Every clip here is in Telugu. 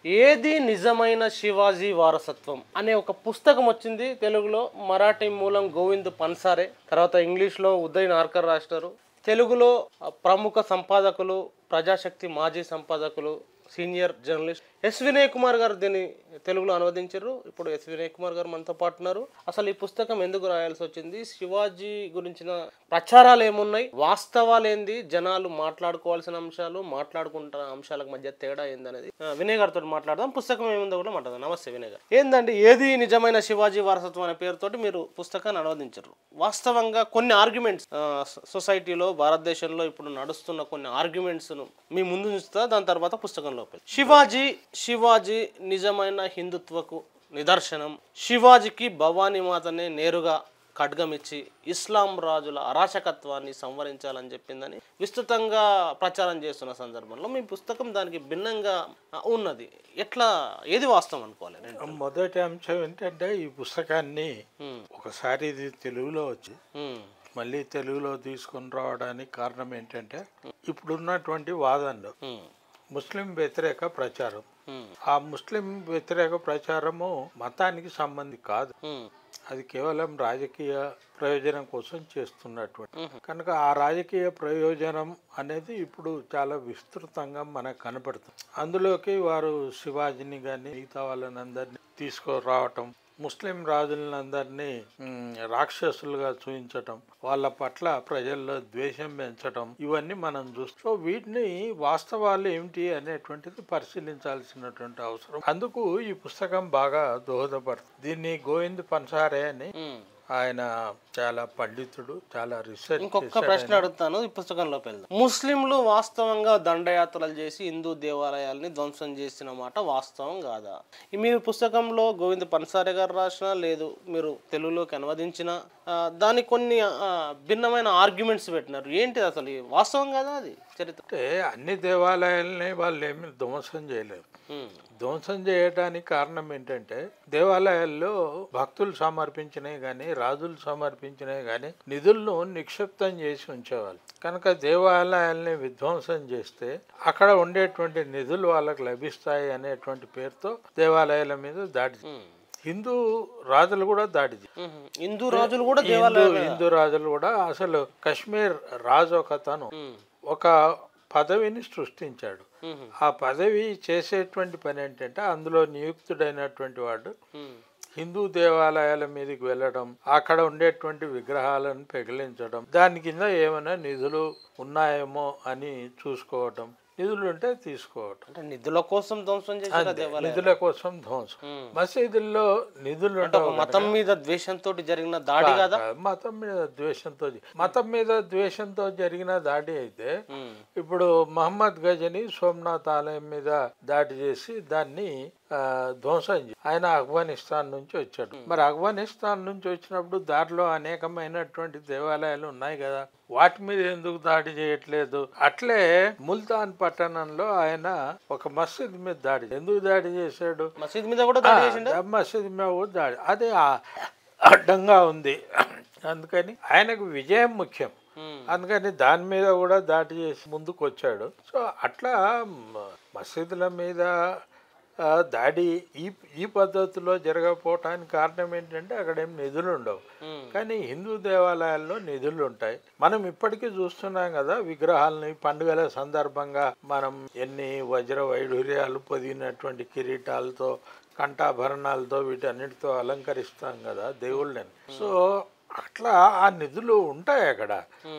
ఏది నిజమైన శివాజీ వారసత్వం అనే ఒక పుస్తకం వచ్చింది తెలుగులో. మరాఠీ మూలం గోవింద్ పన్సారే, తర్వాత ఇంగ్లీష్లో ఉదయ్ నార్కర్ రాసినారు. తెలుగులో ప్రముఖ సంపాదకులు, ప్రజాశక్తి మాజీ సంపాదకులు, senior journalist S Vinay Kumar గారు దీన్ని తెలుగులో అనువదించారు. ఇప్పుడు ఎస్ వినయ్ కుమార్ గారు మనతో పాటు ఉన్నారు. అసలు ఈ పుస్తకం ఎందుకు రాయాల్సి వచ్చింది, శివాజీ గురించిన ప్రచారాలు ఏమున్నాయి, వాస్తవాలు ఏంది, జనాలు మాట్లాడుకోవాల్సిన అంశాలు, మాట్లాడుకుంటున్న అంశాలకు మధ్య తేడా ఏందనేది వినయ్ గారితో మాట్లాడదాం. పుస్తకం ఏముందో కూడా మాట్లాడదాం. నమస్తే వినయ్ గారు. ఏందండి ఏది నిజమైన శివాజీ వారసత్వం అనే పేరుతోటి మీరు పుస్తకాన్ని అనువదించారు. వాస్తవంగా కొన్ని ఆర్గ్యుమెంట్స్ సొసైటీలో, భారతదేశంలో ఇప్పుడు నడుస్తున్న కొన్ని ఆర్గ్యుమెంట్స్ మీ ముందు ఉంచుతా, దాని తర్వాత పుస్తకంలో శివాజీ నిజమైన హిందుత్వకు నిదర్శనం. శివాజీకి భవానీ మాతనే నేరుగా ఖడ్గమిచ్చి ఇస్లాం రాజుల అరాచకత్వాన్ని సంవరించాలని చెప్పిందని విస్తృతంగా ప్రచారం చేస్తున్న సందర్భంలో మీ పుస్తకం దానికి భిన్నంగా ఉన్నది. ఎట్లా, ఏది వాస్తవం అనుకోవాలి? మొదటి అంశం ఏంటంటే, ఈ పుస్తకాన్ని ఒకసారి ఇది తెలుగులో వచ్చి మళ్ళీ తెలుగులో తీసుకొని రావడానికి కారణం ఏంటంటే, ఇప్పుడున్నటువంటి వాదనలు ముస్లిం వ్యతిరేక ప్రచారం. ఆ ముస్లిం వ్యతిరేక ప్రచారము మతానికి సంబంధి కాదు, అది కేవలం రాజకీయ ప్రయోజనం కోసం చేస్తున్నటువంటి. కనుక ఆ రాజకీయ ప్రయోజనం అనేది ఇప్పుడు చాలా విస్తృతంగా మనకు కనపడుతుంది. అందులోకి వారు శివాజీని కానీ మిగతా వాళ్ళని అందరినీ తీసుకురావటం, ముస్లిం రాజులందరినీ రాక్షసులుగా చూపించటం, వాళ్ళ పట్ల ప్రజల్లో ద్వేషం పెంచటం, ఇవన్నీ మనం చూస్తూ వీటిని వాస్తవాలు ఏమిటి అనేటువంటిది పరిశీలించాల్సినటువంటి అవసరం. అందుకు ఈ పుస్తకం బాగా దోహదపడుతుంది. దీన్ని గోవింద్ పన్సారే అని, ఆయన చాలా పండితుడు, చాలా రీసెర్చ్. ఇంకొక ప్రశ్న అడుగుతాను, ఈ పుస్తకంలో వెళ్దాం. ముస్లింలు వాస్తవంగా దండయాత్రలు చేసి హిందూ దేవాలయాల్ని ధ్వంసం చేసిన మాట వాస్తవం కాదా? మీ పుస్తకంలో గోవింద్ పన్సారే గారు రాసిన, లేదు మీరు తెలుగులోకి అనువదించిన దానికి కొన్ని భిన్నమైన ఆర్గ్యుమెంట్స్ పెట్టినారు. ఏంటి అసలు వాస్తవం కాదా అది చరిత్ర? అంటే అన్ని దేవాలయాలని వాళ్ళు ఏమి ధ్వంసం చేయలేదు. ధ్వంసం చేయడానికి కారణం ఏంటంటే, దేవాలయాల్లో భక్తులు సమర్పించినవి కానీ, రాజులు సమర్పించినవి కానీ నిధులను నిక్షిప్తం చేసి ఉంచేవాళ్ళు. కనుక దేవాలయాల్ని విధ్వంసం చేస్తే అక్కడ ఉండేటువంటి నిధులు వాళ్ళకి లభిస్తాయి అనేటువంటి పేరుతో దేవాలయాల మీద దాడి. హిందూ రాజులు కూడా దాడి. హిందూ రాజులు కూడా అసలు కశ్మీర్ రాజు ఒకతను ఒక పదవిని సృష్టించాడు. ఆ పదవి చేసేటువంటి పని ఏంటంటే, అందులో నియుక్తుడైనటువంటి వాడు హిందూ దేవాలయాల మీదకి వెళ్ళడం, అక్కడ ఉండేటువంటి విగ్రహాలను పెగిలించడం, దాని కింద ఏమైనా నిధులు ఉన్నాయేమో అని చూసుకోవటం, నిధులు ఉంటే తీసుకోవటం. అంటే నిధుల కోసం ధ్వంసం చేశారు. నిధుల కోసం ధ్వంసం. మసీదుల్లో నిధులు మతం మీద ద్వేషంతో జరిగిన దాడి కదా? మతం మీద ద్వేషంతో జరిగిన దాడి అయితే, ఇప్పుడు మహమ్మద్ గజని సోమనాథ్ ఆలయం మీద దాడి చేసి దాన్ని ధ్వంసం చేసి ఆయన ఆఫ్ఘనిస్తాన్ నుంచి వచ్చాడు. మరి ఆఫ్ఘనిస్తాన్ నుంచి వచ్చినప్పుడు దారిలో అనేకమైనటువంటి దేవాలయాలు ఉన్నాయి కదా, వాటి మీద ఎందుకు దాడి చేయట్లేదు? అట్లే ముల్తాన్ పట్టణంలో ఆయన ఒక మసీద్ మీద ఎందుకు దాడి చేశాడు? మసీద్ మీద కూడా దాడి చేసిండు. మసీద్ మీద కూడా దాడి, అదే అడ్డంగా ఉంది. అందుకని ఆయనకు విజయం ముఖ్యం. అందుకని దాని మీద కూడా దాడి చేసి ముందుకు వచ్చాడు. సో అట్లా మసీదుల మీద దాడి ఈ పద్ధతిలో జరగకపోవటానికి కారణం ఏంటంటే, అక్కడ ఏం నిధులు ఉండవు. కానీ హిందూ దేవాలయాల్లో నిధులు ఉంటాయి. మనం ఇప్పటికీ చూస్తున్నాం కదా, విగ్రహాలని పండుగల సందర్భంగా మనం ఎన్ని వజ్ర వైఢూర్యాలు పొదిగినటువంటి కిరీటాలతో, కంఠాభరణాలతో, వీటన్నిటితో అలంకరిస్తాం కదా దేవుళ్ళని. సో అట్లా ఆ నిధులు ఉంటాయి అక్కడ.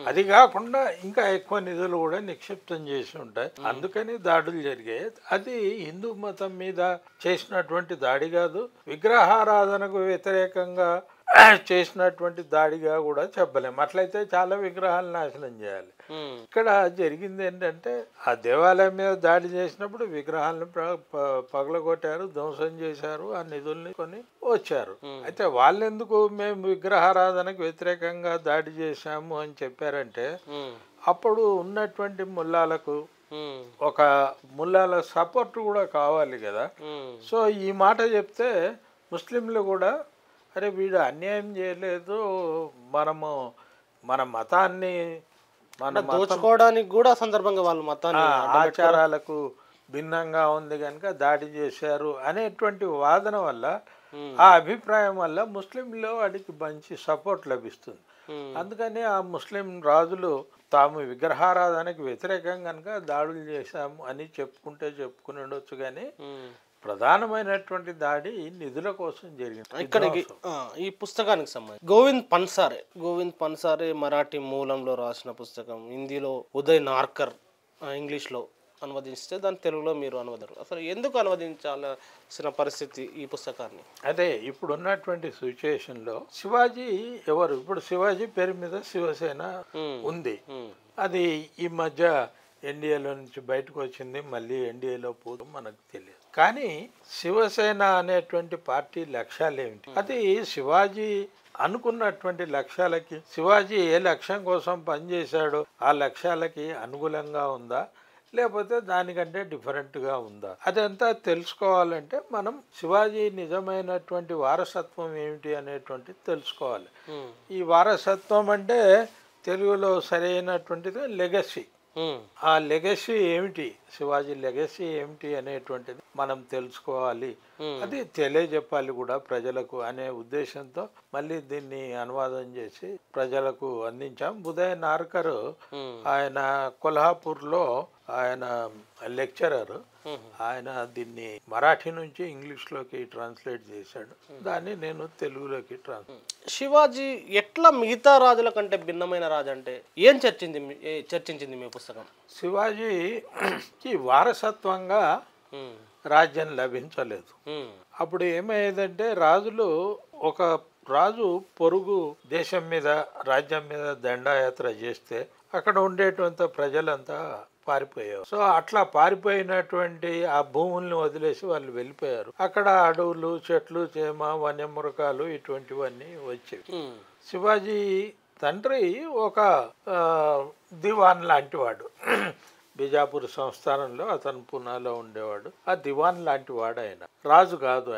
అది కాకుండా ఇంకా ఎక్కువ నిధులు కూడా నిక్షిప్తం చేసి ఉంటాయి. అందుకని దాడులు జరిగాయి. అది హిందూ మతం మీద చేసినటువంటి దాడి కాదు, విగ్రహారాధనకు వ్యతిరేకంగా చేసినటువంటి దాడిగా కూడా చెప్పలేము. అట్లయితే చాలా విగ్రహాలు నాశనం చేయాలి. ఇక్కడ జరిగింది ఏంటంటే, ఆ దేవాలయం మీద దాడి చేసినప్పుడు విగ్రహాలను పగలగొట్టారు, ధ్వంసం చేశారు, ఆ నిధుల్ని కొని వచ్చారు. అయితే వాళ్ళెందుకు మేము విగ్రహారాధనకు వ్యతిరేకంగా దాడి చేశాము అని చెప్పారంటే, అప్పుడు ఉన్నటువంటి ముల్లాలకు ఒక ముల్లాల సపోర్ట్ కూడా కావాలి కదా. సో ఈ మాట చెప్తే ముస్లింలు కూడా, అరే వీడు అన్యాయం చేయలేదు, మనము మన మతాన్ని దోచుకోవడానికి కూడా సందర్భంగా వాళ్ళు మతాన్ని ఆచారాలకు భిన్నంగా ఉంది కనుక దాడి చేశారు అనేటువంటి వాదన వల్ల, ఆ అభిప్రాయం వల్ల ముస్లింలో వాడికి మంచి సపోర్ట్ లభిస్తుంది. అందుకని ఆ ముస్లిం రాజులు తాము విగ్రహారాధనకు వ్యతిరేకం కనుక దాడులు చేశాము అని చెప్పుకుని ఉండొచ్చు, కానీ ప్రధానమైనటువంటి దాడి నిధుల కోసం జరిగింది. ఇక్కడికి ఈ పుస్తకానికి సంబంధించి గోవింద్ పన్సారే మరాఠీ మూలంలో రాసిన పుస్తకం, హిందీలో ఉదయ్ నార్కర్ ఇంగ్లీష్లో అనువదిస్తే దాని తెలుగులో మీరు అనువదరు. అసలు ఎందుకు అనువదించాల్సిన పరిస్థితి ఈ పుస్తకాన్ని? అదే ఇప్పుడు ఉన్నటువంటి సిచ్యుయేషన్లో శివాజీ ఎవరు? ఇప్పుడు శివాజీ పేరు మీద శివసేన ఉంది. అది ఈ మధ్య ఎన్డీఏలో నుంచి బయటకు వచ్చింది, మళ్ళీ ఎన్డీఏలో పోదు మనకు తెలియదు. కానీ శివసేన అనేటువంటి పార్టీ లక్ష్యాలు ఏమిటి? అది శివాజీ అనుకున్నటువంటి లక్ష్యాలకి, శివాజీ ఏ లక్ష్యం కోసం పనిచేశాడో ఆ లక్ష్యాలకి అనుకూలంగా ఉందా, లేకపోతే దానికంటే డిఫరెంట్గా ఉందా? అదంతా తెలుసుకోవాలంటే మనం శివాజీ నిజమైనటువంటి వారసత్వం ఏమిటి అనేటువంటిది తెలుసుకోవాలి. ఈ వారసత్వం అంటే తెలుగులో సరైనటువంటిది లెగసీ. ఆ లెగసీ ఏమిటి, శివాజీ లెగసీ ఏమిటి అనేటువంటిది మనం తెలుసుకోవాలి, అది తెలియజెప్పాలి కూడా ప్రజలకు అనే ఉద్దేశంతో మళ్ళీ దీన్ని అనువాదం చేసి ప్రజలకు అందించాం. ఉదయ్ నార్కర్ ఆయన కొల్హాపూర్లో ఆయన లెక్చరర్, ఆయన దీన్ని మరాఠీ నుంచి ఇంగ్లీష్లోకి ట్రాన్స్లేట్ చేశాడు. దాన్ని నేను తెలుగులోకి శివాజీ ఎట్లా మిగతా రాజుల కంటే భిన్నమైన రాజు అంటే ఏం చర్చించింది మీ పుస్తకం? శివాజీకి వారసత్వంగా రాజ్యం లభించలేదు. అప్పుడు ఏమయ్యేదంటే ఒక రాజు పొరుగు దేశం మీద, రాజ్యం మీద దండయాత్ర చేస్తే అక్కడ ఉండేటువంటి ప్రజలంతా పారిపోయారు. సో అట్లా పారిపోయినటువంటి ఆ భూముల్ని వదిలేసి వాళ్ళు వెళ్ళిపోయారు. అక్కడ అడవులు, చెట్లు, చేమ, వన్యమృగాలు ఇటువంటివన్నీ వచ్చేవి. శివాజీ తండ్రి ఒక దివాన్ లాంటి వాడు, బీజాపూర్ సంస్థానంలో అతను పూనాలో ఉండేవాడు. ఆ దివాన్ లాంటి వాడు ఆయన, రాజు కాదు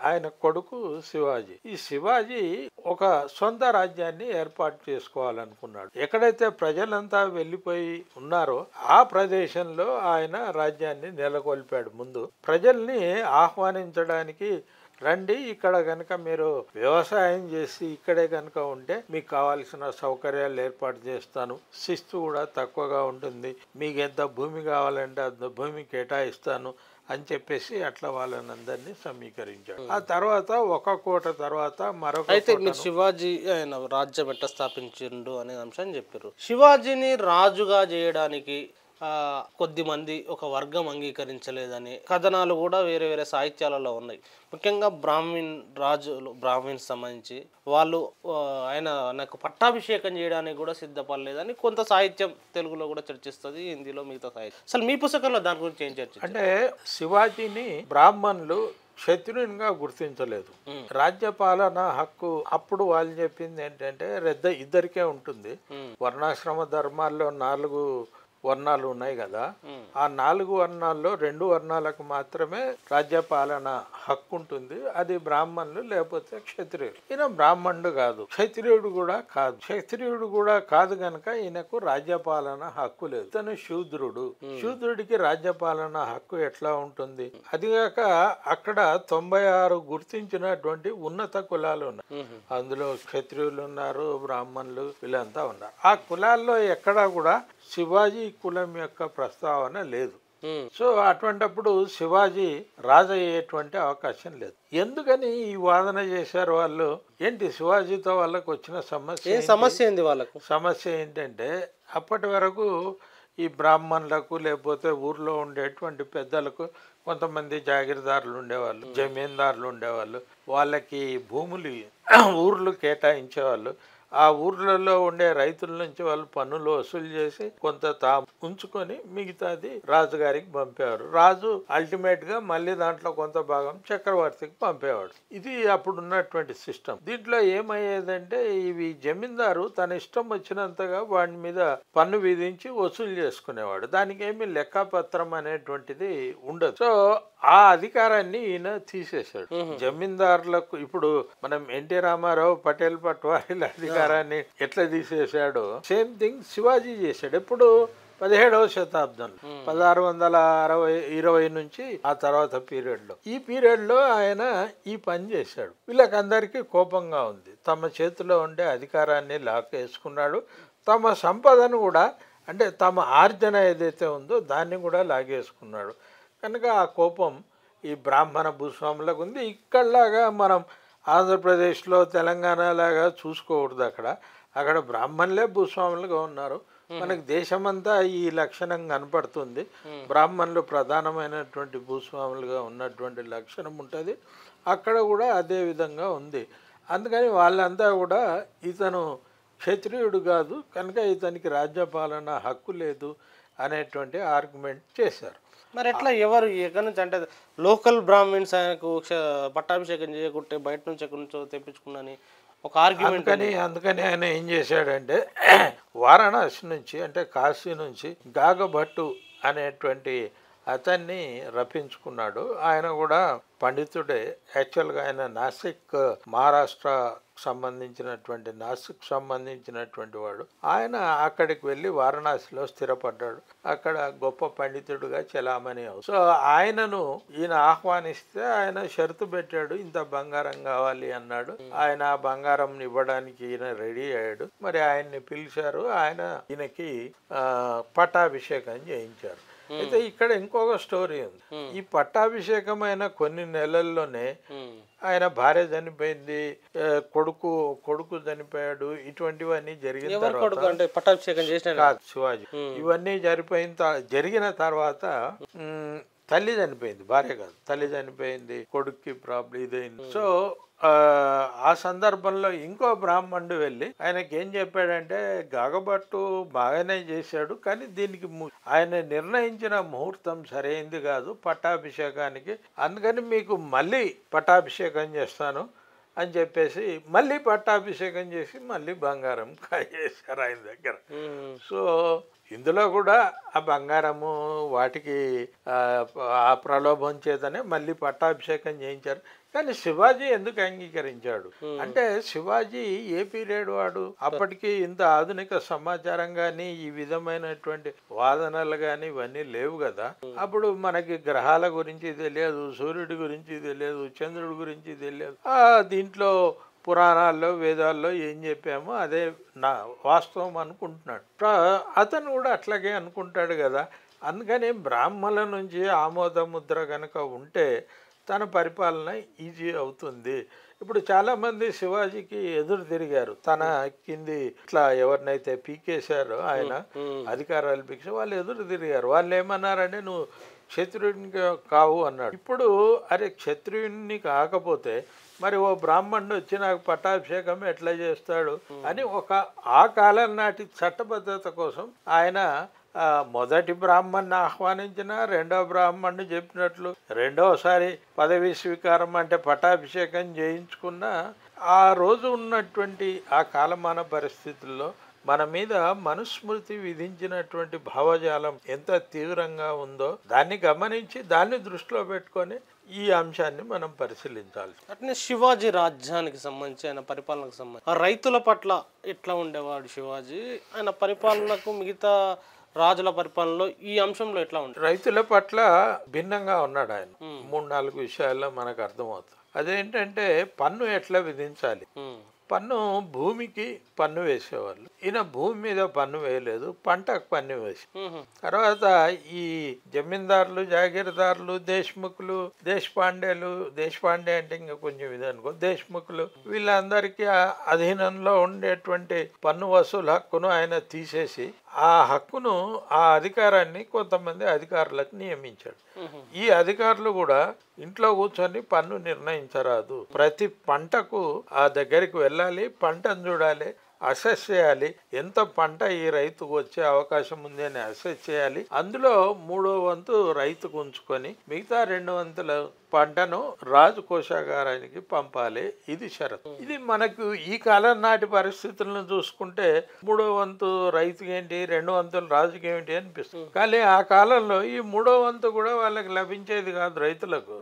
ఆయన కొడుకు శివాజీ. ఈ శివాజీ ఒక సొంత రాజ్యాన్ని ఏర్పాటు చేసుకోవాలనుకున్నాడు. ఎక్కడైతే ప్రజలంతా వెళ్ళిపోయి ఉన్నారో ఆ ప్రదేశంలో ఆయన రాజ్యాన్ని నెలకొల్పాడు. ముందు ప్రజల్ని ఆహ్వానించడానికి, రండి, ఇక్కడ కనుక మీరు వ్యవసాయం చేసి ఇక్కడే కనుక ఉంటే మీకు కావాల్సిన సౌకర్యాలు ఏర్పాటు చేస్తాను, శిస్తు కూడా తక్కువగా ఉంటుంది, మీకు ఎంత భూమి కావాలంటే అంత భూమి కేటాయిస్తాను అని చెప్పేసి అట్లా వాళ్ళని అందరినీ సమీకరించాడు. ఆ తర్వాత ఒక కోట తర్వాత మరొక. అయితే మీరు శివాజీ ఆయన రాజ్యం ఎట్లా స్థాపించిండు అనే అంశాన్ని చెప్పారు. శివాజీని రాజుగా చేయడానికి కొద్దిమంది ఒక వర్గం అంగీకరించలేదని కథనాలు కూడా వేరే వేరే సాహిత్యాలలో ఉన్నాయి. ముఖ్యంగా బ్రాహ్మిన్స్ సంబంధించి వాళ్ళు నాకు పట్టాభిషేకం చేయడానికి కూడా సిద్ధపడలేదని కొంత సాహిత్యం తెలుగులో కూడా చర్చిస్తుంది, హిందీలో మిగతా సాహిత్యం. అసలు మీ పుస్తకంలో దాని గురించి ఏం చర్చ? అంటే శివాజీని బ్రాహ్మణులు క్షత్రియునిగా గుర్తించలేదు. రాజ్యపాలన హక్కు అప్పుడు వాళ్ళు చెప్పింది ఏంటంటే ఇద్దరికే ఉంటుంది. వర్ణాశ్రమ ధర్మాల్లో 4 వర్ణాలు ఉన్నాయి కదా, ఆ 4 వర్ణాల్లో 2 వర్ణాలకు మాత్రమే రాజ్యపాలన హక్కు ఉంటుంది. అది బ్రాహ్మణులు లేకపోతే క్షత్రియుడు. ఈయన బ్రాహ్మణుడు కాదు, క్షత్రియుడు కూడా కాదు కనుక ఈయనకు రాజ్యపాలన హక్కు లేదు. తను శూద్రుడికి రాజ్యపాలన హక్కు ఎట్లా ఉంటుంది? అదిగాక అక్కడ 96 గుర్తించినటువంటి ఉన్నత కులాలు ఉన్నాయి. అందులో క్షత్రియులు ఉన్నారు, బ్రాహ్మణులు, వీళ్ళంతా ఉన్నారు. ఆ కులాల్లో ఎక్కడా కూడా శివాజీ కులం యొక్క ప్రస్తావన లేదు. సో అటువంటిప్పుడు శివాజీ రాజు అయ్యేటువంటి అవకాశం లేదు. ఎందుకని ఈ వాదన చేశారు వాళ్ళు? ఏంటి శివాజీతో వాళ్ళకు వచ్చిన సమస్య ఏంటంటే అప్పటి వరకు ఈ బ్రాహ్మణులకు లేకపోతే ఊర్లో ఉండేటువంటి పెద్దలకు కొంతమంది జాగీర్దారులు ఉండేవాళ్ళు, జమీందారులు ఉండేవాళ్ళు, వాళ్ళకి ఊర్లు కేటాయించేవాళ్ళు. ఆ ఊర్లలో ఉండే రైతుల నుంచి వాళ్ళు పన్నులు వసూలు చేసి కొంత తాము ఉంచుకొని మిగతాది రాజుగారికి పంపేవారు. రాజు అల్టిమేట్ గా మళ్ళీ దాంట్లో కొంత భాగం చక్రవర్తికి పంపేవాడు. ఇది అప్పుడు ఉన్నటువంటి సిస్టమ్. దీంట్లో ఏమయ్యేదంటే ఇవి జమీందారు తన ఇష్టం వచ్చినంతగా వాడి మీద పన్ను విధించి వసూలు చేసుకునేవాడు. దానికి ఏమి లెక్కపత్రం అనేటువంటిది ఉండదు. సో ఆ అధికారాన్ని ఈయన తీసేశాడు. జమీందారులకు ఇప్పుడు మనం ఎన్టీ రామారావు, పటేల్, పట్వారీల అధికారాన్ని ఎట్లా తీసేశాడో సేమ్ థింగ్ శివాజీ చేశాడు. ఎప్పుడు 17వ శతాబ్దంలో 1620 నుంచి ఆ తర్వాత పీరియడ్లో ఈ పీరియడ్లో ఆయన ఈ పని చేశాడు. వీళ్ళకందరికీ కోపంగా ఉంది. తమ చేతిలో ఉండే అధికారాన్ని లాగేసుకున్నాడు. తమ సంపదను కూడా అంటే తమ ఆర్జన ఏదైతే ఉందో దాన్ని కూడా లాగేసుకున్నాడు. కనుక ఆ కోపం ఈ బ్రాహ్మణ భూస్వాములకు ఉంది. ఇక్కడలాగా మనం ఆంధ్రప్రదేశ్లో తెలంగాణ లాగా చూసుకోకూడదు. అక్కడ బ్రాహ్మణులే భూస్వాములుగా ఉన్నారు. మనకి దేశమంతా ఈ లక్షణం కనపడుతుంది. బ్రాహ్మణులు ప్రధానమైనటువంటి భూస్వాములుగా ఉన్నటువంటి లక్షణం ఉంటుంది. అక్కడ కూడా అదే విధంగా ఉంది. అందుకని వాళ్ళంతా కూడా ఇతను క్షత్రియుడు కాదు కనుక ఇతనికి రాజ్యపాలన హక్కు లేదు అనేటువంటి ఆర్గ్యుమెంట్ చేశారు. మరి ఎట్లా ఎవరు ఎక్కడి నుంచి అంటే లోకల్ బ్రాహ్మిన్స్ ఆయనకు పట్టాభిషేకం చేయకుంటే బయట నుంచి ఎక్కడి నుంచో తెప్పించుకున్నాని ఒక ఆర్గ్యుమెంట్. అందుకని ఆయన ఏం చేశాడంటే వారణాసి నుంచి అంటే కాశీ నుంచి గాగభట్టు అనేటువంటి అతన్ని రప్పించుకున్నాడు. ఆయన కూడా పండితుడే. యాక్చువల్గా ఆయన నాసిక్ మహారాష్ట్ర సంబంధించినటువంటి వాడు. ఆయన అక్కడికి వెళ్ళి వారణాసిలో స్థిరపడ్డాడు. అక్కడ గొప్ప పండితుడుగా చలామణి అవుతాడు. సో ఆయనను ఈయన ఆహ్వానిస్తే ఆయన షరతు పెట్టాడు, ఇంత బంగారం కావాలి అన్నాడు. ఆయన ఆ బంగారం ఇవ్వడానికి ఈయన రెడీ అయ్యాడు. మరి ఆయన్ని పిలిచారు. ఈయనకి పట్టాభిషేకం చేయించారు. అయితే ఇక్కడ ఇంకొక స్టోరీ ఉంది. ఈ పట్టాభిషేకమైన కొన్ని నెలల్లోనే ఆయన భార్య చనిపోయింది, కొడుకు చనిపోయాడు. ఇటువంటివన్నీ జరిగిన తర్వాత శివాజీ ఇవన్నీ జరిగిన తర్వాత తల్లి చనిపోయింది, భార్య కాదు, తల్లి చనిపోయింది, కొడుక్కి ప్రాబ్లం ఇదైంది. సో ఆ సందర్భంలో ఇంకో బ్రాహ్మణుడు వెళ్ళి ఆయనకి ఏం చెప్పాడంటే గాగభట్టు బాగానే చేశాడు కానీ దీనికి ఆయన నిర్ణయించిన ముహూర్తం సరైంది కాదు పట్టాభిషేకానికి, అందుకని మీకు మళ్ళీ పట్టాభిషేకం చేస్తాను అని చెప్పేసి మళ్ళీ పట్టాభిషేకం చేసి మళ్ళీ బంగారం కాజేశారు ఆయన దగ్గర. సో ఇందులో కూడా ఆ బంగారము వాటికి ఆ ప్రలోభం చేతనే మళ్ళీ పట్టాభిషేకం చేయించారు. కానీ శివాజీ ఎందుకు అంగీకరించాడు అంటే శివాజీ ఏ పీరియడ్ వాడు, అప్పటికి ఇంత ఆధునిక సమాచారం కానీ ఈ విధమైనటువంటి వాదనలు కానీ ఇవన్నీ లేవు కదా. అప్పుడు మనకి గ్రహాల గురించి తెలియదు, సూర్యుడి గురించి తెలియదు, చంద్రుడి గురించి తెలియదు. దీంట్లో పురాణాల్లో వేదాల్లో ఏం చెప్పామో అదే నా వాస్తవం అనుకుంటున్నాడు. అతను కూడా అట్లాగే అనుకుంటాడు కదా. అందుకని బ్రాహ్మణుల నుంచి ఆమోద ముద్ర కనుక ఉంటే తన పరిపాలన ఈజీ అవుతుంది. ఇప్పుడు చాలామంది శివాజీకి ఎదురు తిరిగారు. తన కింది ఇట్లా ఎవరినైతే పీకేశారో ఆయన అధికారాలు పీకేసి వాళ్ళు ఎదురు తిరిగారు. వాళ్ళు ఏమన్నారంటే నువ్వు క్షత్రియుడిని కావు అన్నాడు. ఇప్పుడు అరే క్షత్రియుడిని కాకపోతే మరి ఓ బ్రాహ్మణుడు వచ్చి నాకు పట్టాభిషేకం ఎట్లా చేస్తాడు అని ఆ కాలం నాటి చట్టబద్ధత కోసం ఆయన మొదటి బ్రాహ్మణ్ణి ఆహ్వానించిన రెండో బ్రాహ్మణ్ణి చెప్పినట్లు రెండోసారి పదవీ స్వీకారం అంటే పట్టాభిషేకం చేయించుకున్న ఆ రోజు ఉన్నటువంటి ఆ కాలమాన పరిస్థితుల్లో మన మీద మనుస్మృతి విధించినటువంటి భావజాలం ఎంత తీవ్రంగా ఉందో దాన్ని గమనించి దాన్ని దృష్టిలో పెట్టుకొని ఈ అంశాన్ని మనం పరిశీలించాలి. అట్నే శివాజీ రాజ్యానికి సంబంధించి ఆయన పరిపాలనకు సంబంధించి రైతుల పట్ల ఎట్లా ఉండేవాడు శివాజీ, ఆయన పరిపాలనకు మిగతా రాజుల పరిపాలనలో ఈ అంశంలో ఎట్లా ఉంటుంది? రైతుల పట్ల భిన్నంగా ఉన్నాడు ఆయన. 3-4 విషయాల్లో మనకు అర్థమవుతుంది. అదేంటంటే పన్ను ఎట్లా విధించాలి. పన్ను భూమికి పన్ను వేసేవాళ్ళు, ఈయన భూమి మీద పన్ను వేయలేదు, పంటకు పన్ను వేసి. తర్వాత ఈ జమీందారులు, జాగీర్దారులు, దేశ్ముఖులు, దేశపాండే అంటే ఇంకా కొంచెం ఇది అనుకో, దేశ్ముఖులు వీళ్ళందరికీ అధీనంలో ఉండేటువంటి పన్ను వసూలు హక్కును ఆయన తీసేసి ఆ హక్కును ఆ అధికారాన్ని కొంతమంది అధికారులకు నియమించాడు. ఈ అధికారులు కూడా ఇంట్లో కూర్చొని పన్ను నిర్ణయించరాదు, ప్రతి పంటకు ఆ దగ్గరికి వెళ్ళాలి, పంటను చూడాలి, అసెస్ చేయాలి, ఎంత పంట ఈ రైతుకు వచ్చే అవకాశం ఉంది అని అసెస్ చేయాలి. అందులో 3వ వంతు రైతుకు ఉంచుకొని మిగతా 2 వంతుల పంటను రాజు కోశాగారానికి పంపాలి. ఇది షరతు. ఇది మనకు ఈ కాలం నాటి పరిస్థితులను చూసుకుంటే 3వ వంతు రైతుకి ఏంటి, 2 వంతులు రాజుకి ఏమిటి అనిపిస్తుంది. కానీ ఆ కాలంలో ఈ 3వ వంతు కూడా వాళ్ళకి లభించేది కాదు. రైతులకు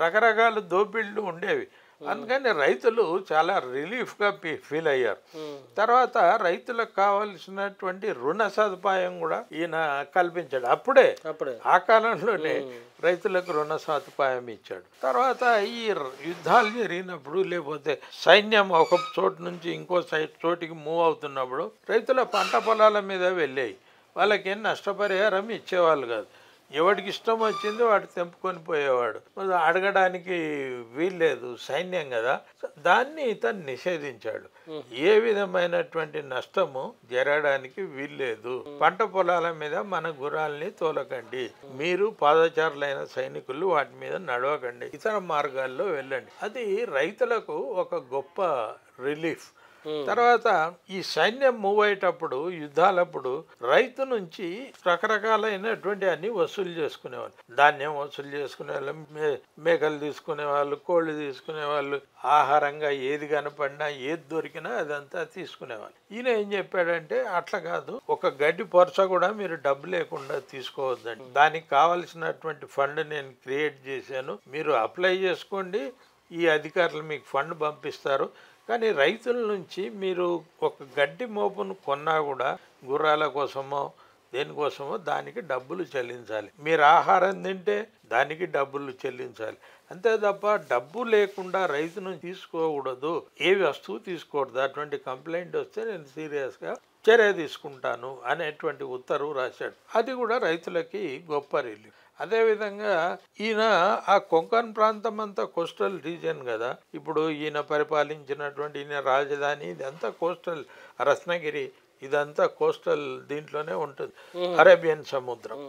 రకరకాల దోపిళ్ళు ఉండేవి. అందుకని రైతులు చాలా రిలీఫ్గా ఫీల్ అయ్యారు. తర్వాత రైతులకు కావలసినటువంటి రుణ సదుపాయం కూడా ఈయన కల్పించాడు. అప్పుడే ఆ కాలంలోనే రైతులకు రుణ సదుపాయం ఇచ్చాడు. తర్వాత ఈ యుద్ధాలు జరిగినప్పుడు లేకపోతే సైన్యం ఒక చోటు నుంచి ఇంకో చోటికి మూవ్ అవుతున్నప్పుడు రైతుల పంట పొలాల మీద వెళ్ళాయి. వాళ్ళకి ఏం నష్టపరిహారం ఇచ్చేవాళ్ళు కాదు. ఎవడికి ఇష్టం వచ్చింది వాడు తెంపుకొని పోయేవాడు. అడగడానికి వీల్లేదు, సైన్యం కదా. దాన్ని ఇతను నిషేధించాడు. ఏ విధమైనటువంటి నష్టము జరగడానికి వీల్లేదు. పంట పొలాల మీద మన గుర్రాల్ని తోలకండి, మీరు పాదచారులైన సైనికులు వాటి మీద నడవకండి, ఇతర మార్గాల్లో వెళ్ళండి. అది రైతులకు ఒక గొప్ప రిలీఫ్. తర్వాత ఈ సైన్యం మూవ్ అయ్యేటప్పుడు యుద్ధాలప్పుడు రైతు నుంచి రకరకాలైనటువంటి అన్ని వసూలు చేసుకునేవాళ్ళు. ధాన్యం వసూలు చేసుకునే వాళ్ళు, మేకలు తీసుకునే వాళ్ళు, కోళ్ళు తీసుకునే వాళ్ళు, ఆహారంగా ఏది కనపడినా ఏది దొరికినా అదంతా తీసుకునేవాళ్ళు. ఈయన ఏం చెప్పాడంటే అట్లా కాదు, ఒక గడ్డి పొరస కూడా మీరు డబ్బు లేకుండా తీసుకోవద్దండి, దానికి కావలసినటువంటి ఫండ్ నేను క్రియేట్ చేశాను, మీరు అప్లై చేసుకోండి, ఈ అధికారులు మీకు ఫండ్ పంపిస్తారు. కానీ రైతుల నుంచి మీరు ఒక గడ్డి మోపును కొన్నా కూడా గుర్రాల కోసమో దేనికోసమో దానికి డబ్బులు చెల్లించాలి. మీరు ఆహారం తింటే దానికి డబ్బులు చెల్లించాలి. అంతే తప్ప డబ్బు లేకుండా రైతును తీసుకోకూడదు, ఏ వస్తువు తీసుకోకూడదు. అటువంటి కంప్లైంట్ వస్తే నేను సీరియస్గా చర్య తీసుకుంటాను అనేటువంటి ఉత్తర్వు రాశాడు. అది కూడా రైతులకి గొప్ప రిలీఫ్. అదేవిధంగా ఈయన ఆ కొంకణ్ ప్రాంతం అంతా కోస్టల్ రీజియన్ కదా. ఇప్పుడు ఈయన పరిపాలించినటువంటి ఈయన రాజధాని ఇదంతా కోస్టల్, రత్నగిరి ఇదంతా కోస్టల్ దీంట్లోనే ఉంటుంది, అరేబియన్ సముద్రం.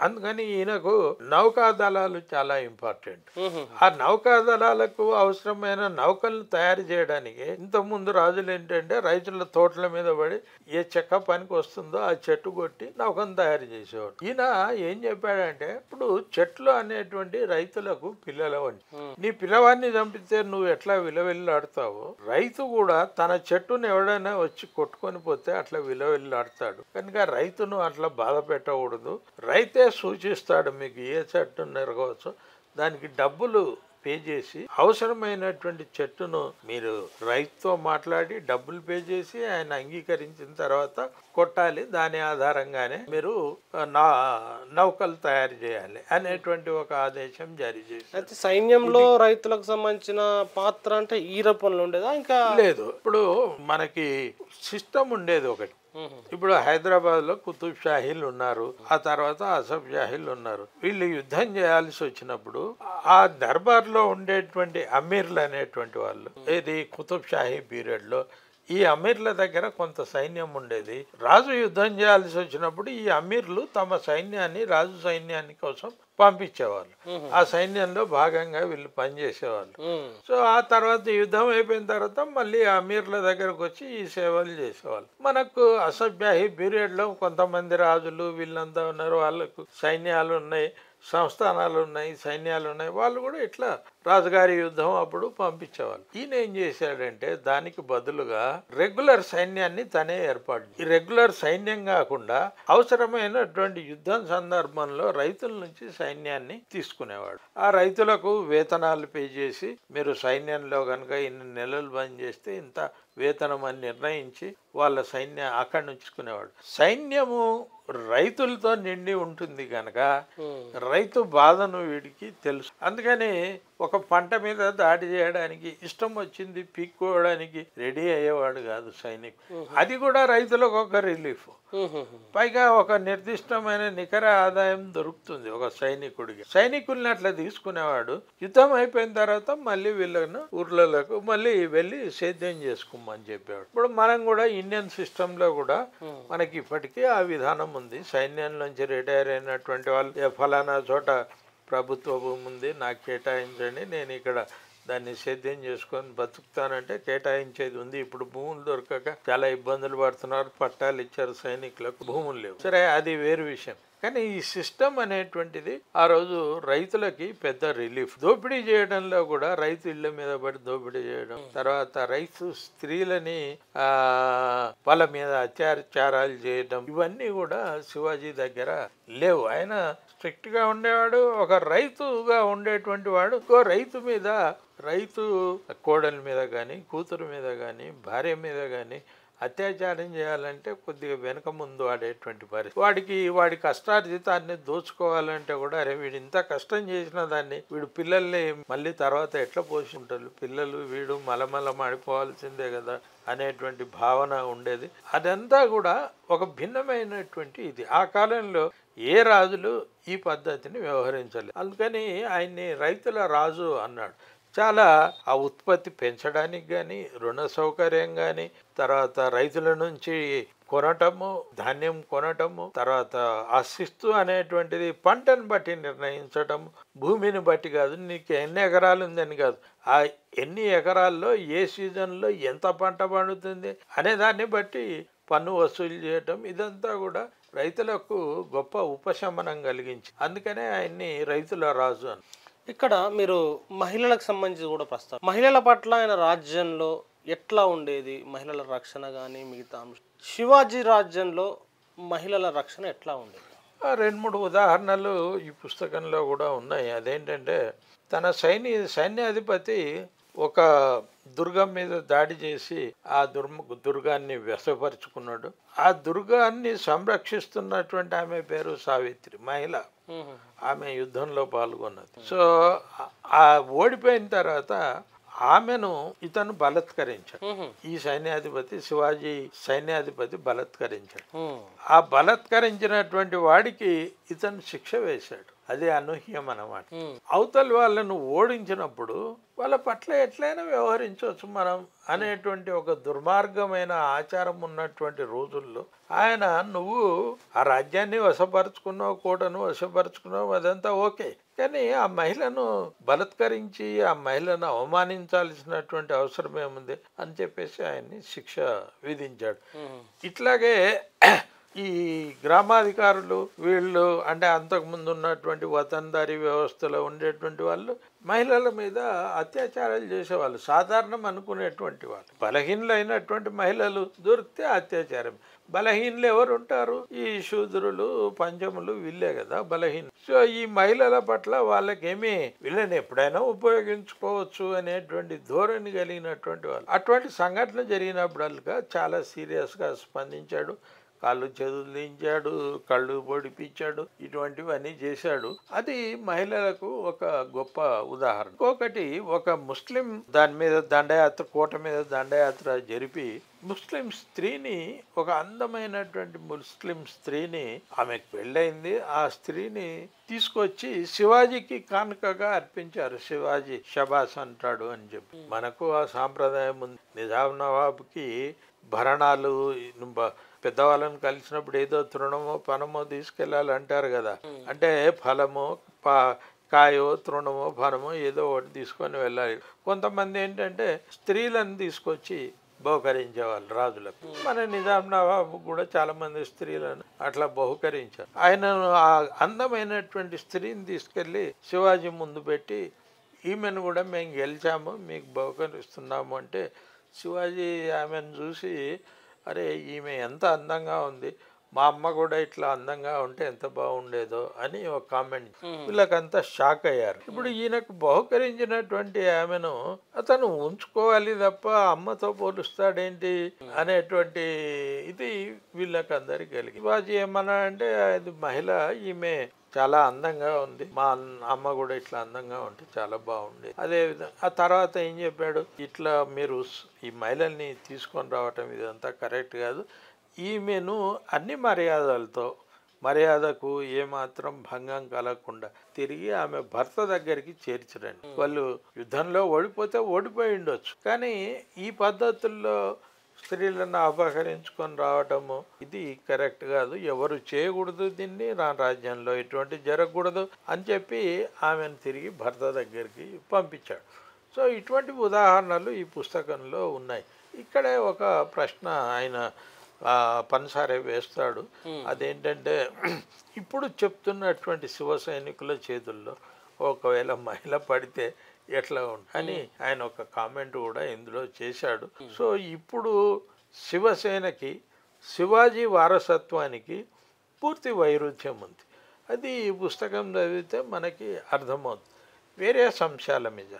అందుకని ఈయనకు నౌకాదళాలు చాలా ఇంపార్టెంట్. ఆ నౌకాదళాలకు అవసరమైన నౌకలను తయారు చేయడానికి ఇంతకుముందు రాజులు ఏంటంటే రైతుల తోటల మీద పడి ఏ చెక్క పనికి వస్తుందో ఆ చెట్టు కొట్టి నౌకను తయారు చేసేవాడు. ఈయన ఏం చెప్పాడంటే ఇప్పుడు చెట్లు అనేటువంటి రైతులకు పిల్లల వంటి, నీ పిల్లవాడిని చంపితే నువ్వు ఎట్లా విలవిల్లాడుతావో రైతు కూడా తన చెట్టును ఎవడైనా వచ్చి కొట్టుకొని పోతే అట్లా విలవిల్లాడతాడు. కనుక రైతును అట్లా బాధ పెట్టకూడదు. రైతే సూచిస్తాడు మీకు ఏ చెట్టు నెరగవచ్చు, దానికి డబ్బులు పే చేసి అవసరమైనటువంటి చెట్టును మీరు రైతుతో మాట్లాడి డబ్బులు పే చేసి ఆయన అంగీకరించిన తర్వాత కొట్టాలి. దాని ఆధారంగానే మీరు నౌకలు తయారు చేయాలి అనేటువంటి ఒక ఆదేశం జారీ చేసి. అయితే సైన్యంలో రైతులకు సంబంధించిన పాత్ర అంటే ఈర పనులు ఉండేదా? ఇంకా లేదు, ఇప్పుడు మనకి సిస్టమ్ ఉండేది ఒకటి. ఇప్పుడు హైదరాబాద్ లో కుతుబ్ షాహీలు ఉన్నారు, ఆ తర్వాత అసఫ్ షాహీలు ఉన్నారు. వీళ్ళు యుద్ధం చేయాల్సి వచ్చినప్పుడు ఆ దర్బార్ లో ఉండేటువంటి అమీర్లు అనేటువంటి వాళ్ళు, ఇది కుతుబ్ షాహీ పీరియడ్ లో ఈ అమీర్ల దగ్గర కొంత సైన్యం ఉండేది. రాజు యుద్ధం చేయాల్సి వచ్చినప్పుడు ఈ అమీర్లు తమ సైన్యాన్ని రాజు సైన్యాన్ని కోసం పంపించేవాళ్ళు. ఆ సైన్యంలో భాగంగా వీళ్ళు పనిచేసేవాళ్ళు. సో ఆ తర్వాత యుద్ధం అయిపోయిన తర్వాత మళ్ళీ అమీర్ల దగ్గరకు వచ్చి ఈ సేవలు చేసేవాళ్ళు. మనకు అసభ్యాహి పీరియడ్ లో కొంతమంది రాజులు వీళ్ళంతా ఉన్నారు, వాళ్ళకు సైన్యాలు ఉన్నాయి, సంస్థానాలు ఉన్నాయి, సైన్యాలు ఉన్నాయి. వాళ్ళు కూడా ఇట్లా రాజుగారి యుద్ధం అప్పుడు పంపించేవాళ్ళు. ఈయన ఏం చేశాడంటే దానికి బదులుగా రెగ్యులర్ సైన్యాన్ని తనే ఏర్పాటు. ఈ రెగ్యులర్ సైన్యం కాకుండా అవసరమైనటువంటి యుద్ధం సందర్భంలో రైతుల నుంచి సైన్యాన్ని తీసుకునేవాడు. ఆ రైతులకు వేతనాలు పే చేసి మీరు సైన్యంలో కనుక ఇన్ని నెలలు బంద్ చేస్తే ఇంత వేతనం అని నిర్ణయించి వాళ్ళ సైన్యం అక్కడి నుంచుకునేవాడు. సైన్యము రైతులతో నిండి ఉంటుంది కనుక రైతు బాధను వీడికి తెలుసు. అందుకని ఒక పంట మీద దాడి చేయడానికి ఇష్టం వచ్చింది పీక్కోవడానికి రెడీ అయ్యేవాడు కాదు సైనికుడు. అది కూడా రైతులకు ఒక రిలీఫ్. పైగా ఒక నిర్దిష్టమైన నికర ఆదాయం దొరుకుతుంది ఒక సైనికుడికి. సైనికుల్ని అట్లా తీసుకునేవాడు. యుద్ధం అయిపోయిన తర్వాత మళ్ళీ వీళ్ళను ఊర్లలకు మళ్ళీ వెళ్ళి సేద్యం చేసుకోమని చెప్పేవాడు. ఇప్పుడు మనం కూడా ఇండియన్ సిస్టమ్ లో కూడా మనకి ఇప్పటికీ ఆ విధానం ఉంది. సైన్యం నుంచి రిటైర్ అయినటువంటి వాళ్ళు ఫలానా చోట ప్రభుత్వ భూమి ఉంది నాకు కేటాయించండి, నేను ఇక్కడ దాన్ని సేద్యం చేసుకొని బతుకుతానంటే కేటాయించేది ఉంది. ఇప్పుడు భూములు దొరకక చాలా ఇబ్బందులు పడుతున్నారు, పట్టాలు ఇచ్చారు సైనికులకు, భూములు లేవు. సరే అది వేరు విషయం. కానీ ఈ సిస్టమ్ అనేటువంటిది ఆ రోజు రైతులకి పెద్ద రిలీఫ్. దోపిడీ చేయడంలో కూడా రైతు ఇళ్ల మీద పడి దోపిడీ చేయడం, తర్వాత రైతు స్త్రీలని వాళ్ళ మీద అత్యాచారాలు చేయడం, ఇవన్నీ కూడా శివాజీ దగ్గర లేవు. ఆయన స్ట్రిక్ట్ గా ఉండేవాడు, ఒక రైతుగా ఉండేటువంటి వాడు. రైతు కోడల మీద కానీ, కూతురు మీద కానీ, భార్య మీద కానీ అత్యాచారం చేయాలంటే కొద్దిగా వెనక ముందు ఆడేటువంటి పరిస్థితి. వాడి కష్టార్జితాన్ని దోచుకోవాలంటే కూడా, అరే వీడు ఇంత కష్టం చేసిన దాన్ని వీడు పిల్లల్ని మళ్ళీ తర్వాత ఎట్లా పోషింటారు, పిల్లలు వీడు మలమల మాడిపోవాల్సిందే కదా అనేటువంటి భావన ఉండేది. అదంతా కూడా ఒక భిన్నమైనటువంటి ఇది. ఆ కాలంలో ఏ రాజులు ఈ పద్ధతిని వ్యవహరించలేదు. అందుకని ఆయన్ని రైతుల రాజు అన్నాడు. చాలా ఆ ఉత్పత్తి పెంచడానికి కానీ, రుణ సౌకర్యం కానీ, తర్వాత రైతుల నుంచి కొనటము, ధాన్యం కొనటము, తర్వాత ఆ శిస్తు అనేటువంటిది పంటను బట్టి నిర్ణయించటం, భూమిని బట్టి కాదు, నీకు ఎన్ని ఎకరాలు ఉందని కాదు, ఆ ఎన్ని ఎకరాల్లో ఏ సీజన్లో ఎంత పంట పండుతుంది అనే దాన్ని బట్టి పన్ను వసూలు చేయటం, ఇదంతా కూడా రైతులకు గొప్ప ఉపశమనం కలిగించి అందుకనే ఆయన్ని రైతుల రాజు అని. ఇక్కడ మీరు మహిళలకు సంబంధించి కూడా ప్రస్తావన, మహిళల పట్ల ఆయన రాజ్యంలో ఎట్లా ఉండేది, మహిళల రక్షణ కానీ మిగతా అంశం, శివాజీ రాజ్యంలో మహిళల రక్షణ ఎట్లా ఉండేది? 2-3 ఉదాహరణలు ఈ పుస్తకంలో కూడా ఉన్నాయి. అదేంటంటే, తన సైన్యాధిపతి ఒక దుర్గం మీద దాడి చేసి ఆ దుర్గాన్ని వ్యసపరుచుకున్నాడు. ఆ దుర్గాన్ని సంరక్షిస్తున్నటువంటి ఆమె పేరు సావిత్రి, మహిళ. ఆమె యుద్ధంలో పాల్గొన్నది. సో ఆ ఓడిపోయిన తర్వాత ఆమెను ఇతను బలత్కరించాడు. ఈ శివాజీ సైన్యాధిపతి బలత్కరించాడు. ఆ బలత్కరించినటువంటి వాడికి ఇతను శిక్ష వేశాడు. అదే అనూహ్యం అన్నమాట. అవతల వాళ్ళను ఓడించినప్పుడు వాళ్ళ పట్ల ఎట్లయినా వ్యవహరించవచ్చు మనం అనేటువంటి ఒక దుర్మార్గమైన ఆచారం ఉన్నటువంటి రోజుల్లో ఆయన, నువ్వు ఆ రాజ్యాన్ని వశపరుచుకున్నావు, కోటను వశపరుచుకున్నావు, అదంతా ఓకే, కానీ ఆ మహిళను బలత్కరించి ఆ మహిళను అవమానించాల్సినటువంటి అవసరం ఏముంది అని చెప్పేసి ఆయన్ని శిక్ష విధించాడు. ఇట్లాగే ఈ గ్రామాధికారులు వీళ్ళు అంటే అంతకుముందు ఉన్నటువంటి వతందారీ వ్యవస్థలో ఉండేటువంటి వాళ్ళు మహిళల మీద అత్యాచారాలు చేసేవాళ్ళు, సాధారణం అనుకునేటువంటి వాళ్ళు. బలహీనులైనటువంటి మహిళలు దొరికితే అత్యాచారం. బలహీనులు ఎవరు ఉంటారు? ఈ శూద్రులు, పంచములు, వీళ్ళే కదా బలహీన. సో ఈ మహిళల పట్ల వాళ్ళకేమీ వీళ్ళని ఎప్పుడైనా ఉపయోగించుకోవచ్చు అనేటువంటి ధోరణి కలిగినటువంటి వాళ్ళు. అటువంటి సంఘటన జరిగినప్పుడల్లా చాలా సీరియస్గా స్పందించాడు. కాళ్ళు చేదులించాడు, కళ్ళు పొడిపించాడు, ఇటువంటివన్నీ చేశాడు. అది మహిళలకు ఒక గొప్ప ఉదాహరణ. ఇంకొకటి, ఒక ముస్లిం దాని మీద దండయాత్ర, కోట మీద దండయాత్ర జరిపి ముస్లిం స్త్రీని, ఒక అందమైనటువంటి ముస్లిం స్త్రీని, ఆమెకు పెళ్ళయింది, ఆ స్త్రీని తీసుకొచ్చి శివాజీకి కానుకగా అర్పించారు. శివాజీ షబాస్ అంటాడు అని చెప్పి. మనకు ఆ సాంప్రదాయం ఉంది. నిజాం నవాబ్కి భరణాలు, పెద్దవాళ్ళని కలిసినప్పుడు ఏదో తృణమో పనమో తీసుకెళ్ళాలి అంటారు కదా. అంటే ఫలమో కాయో తృణమో ఫలమో ఏదో ఒకటి తీసుకొని వెళ్ళాలి. కొంతమంది ఏంటంటే స్త్రీలను తీసుకొచ్చి బహుకరించేవాళ్ళు రాజులకు. మన నిజాం నవాబు కూడా చాలా మంది స్త్రీలను అట్లా బహుకరించారు. ఆయన ఆ అందమైనటువంటి స్త్రీని తీసుకెళ్లి శివాజీ ముందు పెట్టి, ఈమెను కూడా మేము గెలిచాము, మీకు బహుకరిస్తున్నాము అంటే, శివాజీ ఆమెను చూసి, అరే ఈమె ఎంత అందంగా ఉంది, మా అమ్మ కూడా ఇట్లా అందంగా ఉంటే ఎంత బాగుండేదో అని ఒక కామెంట్. వీళ్ళకంతా షాక్ అయ్యారు. ఇప్పుడు ఈయనకు బహుకరించినటువంటి ఆమెను అతను ఉంచుకోవాలి తప్ప అమ్మతో పోలుస్తాడేంటి అనేటువంటి ఇది వీళ్ళకందరికి కలిగి. శివాజీ ఏమన్నా అంటే, అది మహిళ, ఈమె చాలా అందంగా ఉంది, మా అమ్మ కూడా ఇట్లా అందంగా ఉంటే చాలా బాగుండేది. అదేవిధంగా ఆ తర్వాత ఏం చెప్పాడు, ఇట్లా మీరు ఈ మహిళల్ని తీసుకొని రావటం ఇదంతా కరెక్ట్ కాదు, ఈమెను అన్ని మర్యాదకు ఏమాత్రం భంగం కలగకుండా తిరిగి ఆమె భర్త దగ్గరికి చేర్చరండి. వాళ్ళు యుద్ధంలో ఓడిపోతే ఓడిపోయి ఉండొచ్చు, కానీ ఈ పద్ధతుల్లో స్త్రీలను అపహరించుకొని రావటము ఇది కరెక్ట్ కాదు, ఎవరు చేయకూడదు, దీన్ని రాజ్యంలో ఇటువంటి జరగకూడదు అని చెప్పి ఆమెను తిరిగి భర్త దగ్గరికి పంపించాడు. సో ఇటువంటి ఉదాహరణలు ఈ పుస్తకంలో ఉన్నాయి. ఇక్కడే ఒక ప్రశ్న ఆయన పన్సారే వేస్తాడు. అదేంటంటే ఇప్పుడు చెప్తున్నటువంటి శివ సైనికుల చేతుల్లో ఒకవేళ మహిళ పడితే ఎట్లా అని ఆయన ఒక కామెంట్ కూడా ఇందులో చేశాడు. సో ఇప్పుడు శివసేనకి శివాజీ వారసత్వానికి పూర్తి వైరుధ్యం ఉంది. అది ఈ పుస్తకం చదివితే మనకి అర్థమవుతుంది. వేరే అంశాల మీద,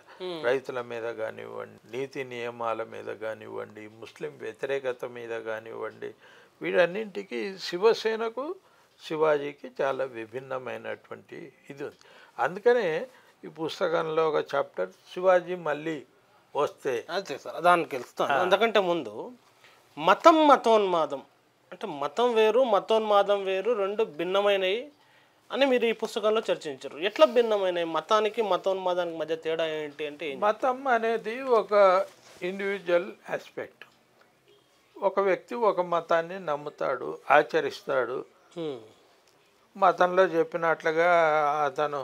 రైతుల మీద కానివ్వండి, నీతి నియమాల మీద కానివ్వండి, ముస్లిం వ్యతిరేకత మీద కానివ్వండి, వీటన్నింటికి శివసేనకు శివాజీకి చాలా విభిన్నమైనటువంటి ఇది ఉంది. అందుకనే ఈ పుస్తకంలో ఒక చాప్టర్ శివాజీ మళ్ళీ వస్తే అదే సార్ దానికి వెళ్తాను. అందుకంటే ముందు మతోన్మాదం అంటే మతం వేరు మతోన్మాదం వేరు, రెండు భిన్నమైనవి అని మీరు ఈ పుస్తకంలో చర్చించారు. ఎట్లా భిన్నమైనవి? మతానికి మతోన్మాదానికి మధ్య తేడా ఏంటి అంటే? మతం అనేది ఒక ఇండివిజువల్ ఆస్పెక్ట్. ఒక వ్యక్తి ఒక మతాన్ని నమ్ముతాడు, ఆచరిస్తాడు, మతంలో చెప్పినట్లుగా అతను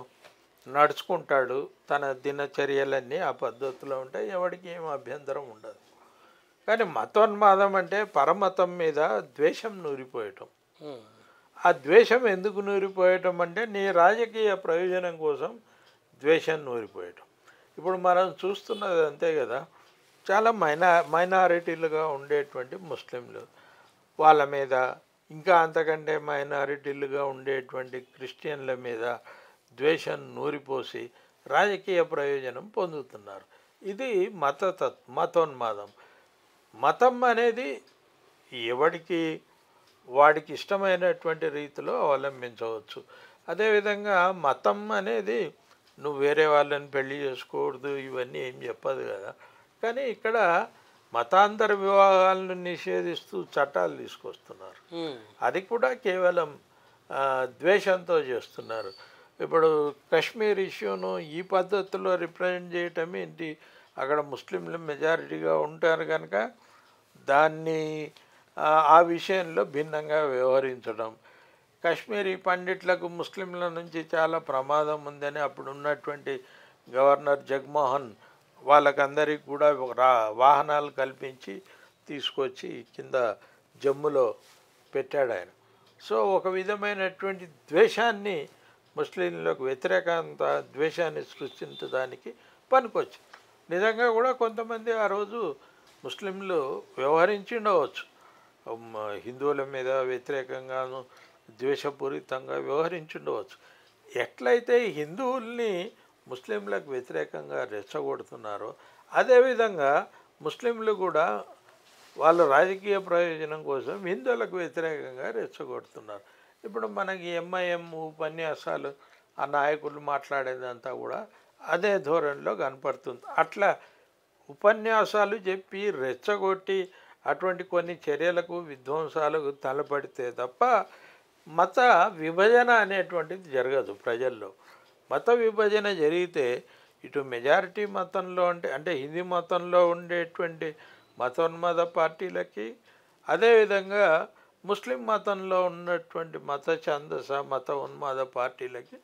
నడుచుకుంటాడు, తన దినచర్యలన్నీ ఆ పద్ధతిలో ఉంటాయి, ఎవరికి ఏం అభ్యంతరం ఉండదు. కానీ మతోన్మాదం అంటే పరమతం మీద ద్వేషం నూరిపోయటం. ఆ ద్వేషం ఎందుకు నూరిపోయటం అంటే నీ రాజకీయ ప్రయోజనం కోసం ద్వేషం నూరిపోయటం. ఇప్పుడు మనం చూస్తున్నది అంతే కదా, చాలా మైనారిటీలుగా ఉండేటువంటి ముస్లింలు, వాళ్ళ మీద, ఇంకా అంతకంటే మైనారిటీలుగా ఉండేటువంటి క్రిస్టియన్ల మీద ద్వేషం నూరిపోసి రాజకీయ ప్రయోజనం పొందుతున్నారు. ఇది మతోన్మాదం. మతం అనేది ఎవడికి వాడికి ఇష్టమైనటువంటి రీతిలో అవలంబించవచ్చు. అదేవిధంగా మతం అనేది నువ్వు వేరే వాళ్ళని పెళ్లి చేసుకోకూడదు ఇవన్నీ ఏం చెప్పదు కదా. కానీ ఇక్కడ మతాంతర వివాహాలను నిషేధిస్తూ చట్టాలు తీసుకొస్తున్నారు. అది కూడా కేవలం ద్వేషంతో చేస్తున్నారు. ఇప్పుడు కాశ్మీర్ ఇష్యూను ఈ పద్ధతిలో రిప్రజెంట్ చేయటం ఏంటి, అక్కడ ముస్లింలు మెజారిటీగా ఉంటారు కనుక దాన్ని ఆ విషయంలో భిన్నంగా వ్యవహరించడం. కాశ్మీరీ పండిట్లకు ముస్లింల నుంచి చాలా ప్రమాదం ఉందని అప్పుడు ఉన్నటువంటి గవర్నర్ జగన్మోహన్ వాళ్ళకందరికీ కూడా వాహనాలు కల్పించి తీసుకొచ్చి కింద జమ్ములో పెట్టాడు ఆయన. సో ఒక విధమైనటువంటి ద్వేషాన్ని, ముస్లింలకు వ్యతిరేకంత ద్వేషాన్ని సృష్టించడానికి పనికొచ్చింది. నిజంగా కూడా కొంతమంది ఆ రోజు ముస్లింలు వ్యవహరించి ఉండవచ్చు, హిందువుల మీద వ్యతిరేకంగాను ద్వేషపూరితంగా వ్యవహరించి ఉండవచ్చు. ఎట్లయితే హిందువుల్ని ముస్లింలకు వ్యతిరేకంగా రెచ్చగొడుతున్నారో అదేవిధంగా ముస్లింలు కూడా వాళ్ళ రాజకీయ ప్రయోజనం కోసం హిందువులకు వ్యతిరేకంగా రెచ్చగొడుతున్నారు. ఇప్పుడు మనకి ఎంఐఎం ఉపన్యాసాలు ఆ నాయకులు మాట్లాడేదంతా కూడా అదే ధోరణిలో కనపడుతుంది. అట్లా ఉపన్యాసాలు చెప్పి రెచ్చగొట్టి అటువంటి కొన్ని చర్యలకు విధ్వంసాలకు తలపడితే తప్ప మత విభజన అనేటువంటిది జరగదు ప్రజల్లో. మత విభజన జరిగితే ఇటు మెజారిటీ మతంలో అంటే హిందీ మతంలో ఉండేటువంటి మతోన్మాద పార్టీలకి, అదేవిధంగా ముస్లిం మతంలో ఉన్నటువంటి మత ఛందస మత ఉన్మాద పార్టీలకి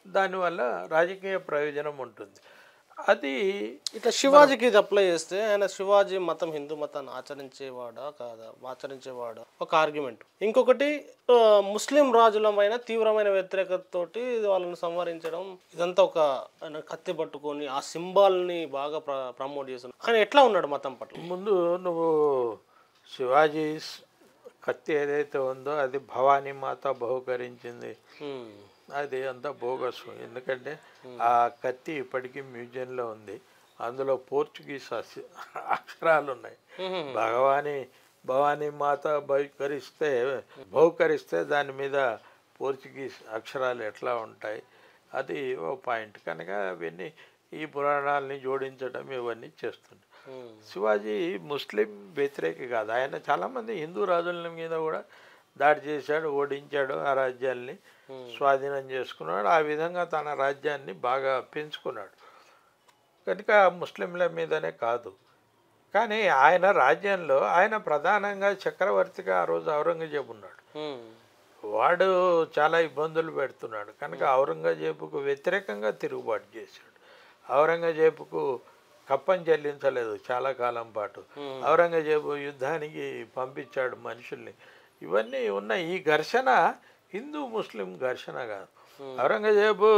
దానివల్ల రాజకీయ ప్రయోజనం ఉంటుంది. అది ఇట్లా శివాజీకి ఇది అప్లై చేస్తే ఆయన శివాజీ మతం హిందూ మతాన్ని ఆచరించేవాడా కాదా, ఆచరించేవాడా ఒక ఆర్గ్యుమెంట్. ఇంకొకటి ముస్లిం రాజులమైన తీవ్రమైన వ్యతిరేకతతోటి వాళ్ళని సంహరించడం, ఇదంతా ఒక కత్తి పట్టుకొని ఆ సింబాల్ని బాగా ప్రమోట్ చేస్తున్నాడు. ఆయన ఎట్లా ఉన్నాడు మతం పట్ల? ముందు నువ్వు శివాజీ కత్తి ఏదైతే ఉందో అది భవానీ మాత బహుకరించింది, అది అంతా బోగస్. ఎందుకంటే ఆ కత్తి ఇప్పటికీ మ్యూజియంలో ఉంది, అందులో పోర్చుగీస్ అక్షరాలు ఉన్నాయి. భవానీ మాత బహుకరిస్తే దాని మీద పోర్చుగీస్ అక్షరాలు ఎట్లా ఉంటాయి, అది ఓ పాయింట్. కనుక అవన్నీ ఈ పురాణాలని జోడించడం ఇవన్నీ చేస్తుంది. శివాజీ ముస్లిం వ్యతిరేకి కాదు. ఆయన చాలామంది హిందూ రాజుల మీద కూడా దాడి చేశాడు, ఓడించాడు, ఆ రాజ్యాల్ని స్వాధీనం చేసుకున్నాడు. ఆ విధంగా తన రాజ్యాన్ని బాగా పెంచుకున్నాడు. కనుక ముస్లింల మీదనే కాదు. కానీ ఆయన రాజ్యంలో ఆయన ప్రధానంగా చక్రవర్తిగా ఆ రోజు ఔరంగజేబు ఉన్నాడు. వాడు చాలా ఇబ్బందులు పెడుతున్నాడు. కనుక ఔరంగజేబుకు వ్యతిరేకంగా తిరుగుబాటు చేశాడు. ఔరంగజేబుకు కప్పం చెల్లించలేదు చాలా కాలం పాటు. ఔరంగజేబు యుద్ధానికి పంపించాడు మనుషుల్ని. ఇవన్నీ ఉన్నాయి. ఈ ఘర్షణ హిందూ ముస్లిం ఘర్షణ కాదు. ఔరంగజేబు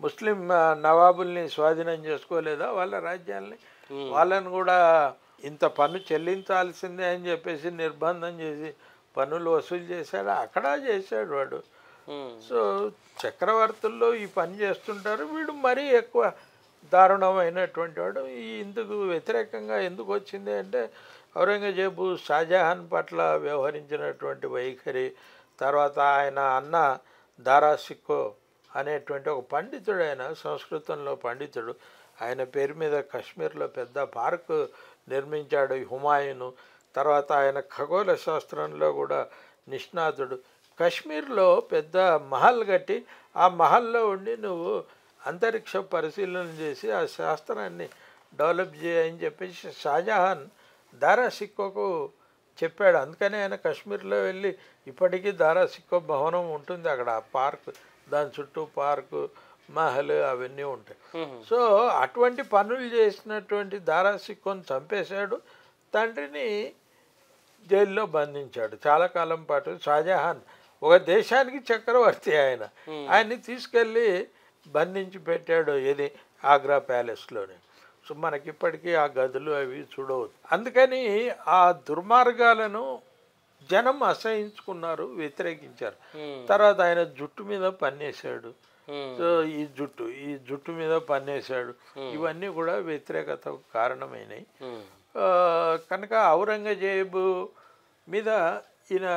ముస్లిం నవాబుల్ని స్వాధీనం చేసుకోలేదా వాళ్ళ రాజ్యాల్ని? వాళ్ళని కూడా ఇంత పన్ను చెల్లించాల్సిందే అని చెప్పేసి నిర్బంధం చేసి పన్నులు వసూలు చేశాడు. అక్కడ చేశాడు వాడు. సో చక్రవర్తుల్లో ఈ పని చేస్తుంటారు. వీడు మరీ ఎక్కువ దారుణమైనటువంటి వాడు. ఈ ఇందుకు వ్యతిరేకంగా ఎందుకు వచ్చింది అంటే ఔరంగజేబు షాజహాన్ పట్ల వ్యవహరించినటువంటి వైఖరి, తర్వాత ఆయన అన్న దారాసిక్కో అనేటువంటి ఒక పండితుడు, ఆయన సంస్కృతంలో పండితుడు. ఆయన పేరు మీద కశ్మీర్లో పెద్ద పార్కు నిర్మించాడు హుమాయూను. తర్వాత ఆయన ఖగోళ శాస్త్రంలో కూడా నిష్ణాతుడు. కశ్మీర్లో పెద్ద మహల్ కట్టి ఆ మహల్లో ఉండి నువ్వు అంతరిక్ష పరిశీలన చేసి ఆ శాస్త్రాన్ని డెవలప్ చేయని చెప్పేసి షాజహాన్ దారాసిక్కోకు చెప్పాడు. అందుకని ఆయన కశ్మీర్లో వెళ్ళి ఇప్పటికీ దారాసిక్కో భవనం ఉంటుంది అక్కడ, పార్క్, దాని చుట్టూ పార్కు, మహల్ అవన్నీ ఉంటాయి. సో అటువంటి పనులు చేసినటువంటి దారాసిక్కోని చంపేశాడు. తండ్రిని జైల్లో బంధించాడు చాలా కాలం పాటు. షాజహాన్ ఒక దేశానికి చక్రవర్తి, ఆయన్ని తీసుకెళ్ళి బంధించి పెట్టాడు. ఏది ఆగ్రా ప్యాలెస్లోనే. సో మనకిప్పటికీ ఆ గదులు అవి చూడవచ్చు. అందుకని ఆ దుర్మార్గాలను జనం అసహించుకున్నారు, వ్యతిరేకించారు. తర్వాత ఆయన జుట్టు మీద పన్నేశాడు. సో ఈ జుట్టు మీద పన్నేశాడు. ఇవన్నీ కూడా వ్యతిరేకతకు కారణమైనవి. కనుక ఔరంగజేబు మీద ఈయన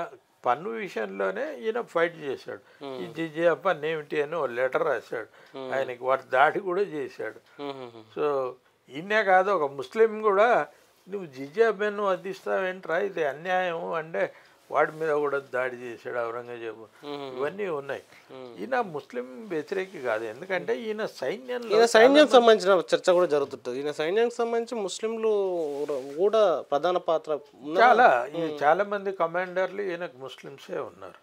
పన్ను విషయంలోనే ఈయన ఫైట్ చేశాడు. ఈ జిజియా పన్ను ఏమిటి అని ఓ లెటర్ రాశాడు ఆయనకి. వాటి దాడి కూడా చేశాడు. సో ఈయనే కాదు, ఒక ముస్లిం కూడా నువ్వు జిజియా పన్ను వధిస్తావేంట్రా, ఇది అన్యాయం అంటే వాడి మీద కూడా దాడి చేశాడు ఔరంగజేబు. ఇవన్నీ ఉన్నాయి. ఈయన ముస్లిం వ్యతిరేకి కాదు, ఎందుకంటే ఈయన సైన్యం సంబంధించిన చర్చ కూడా జరుగుతుంటుంది. ఈయన సైన్యానికి సంబంధించి ముస్లింలు కూడా ప్రధాన పాత్ర చాలా మంది కమాండర్లు ఈయనకు ముస్లింసే ఉన్నారు.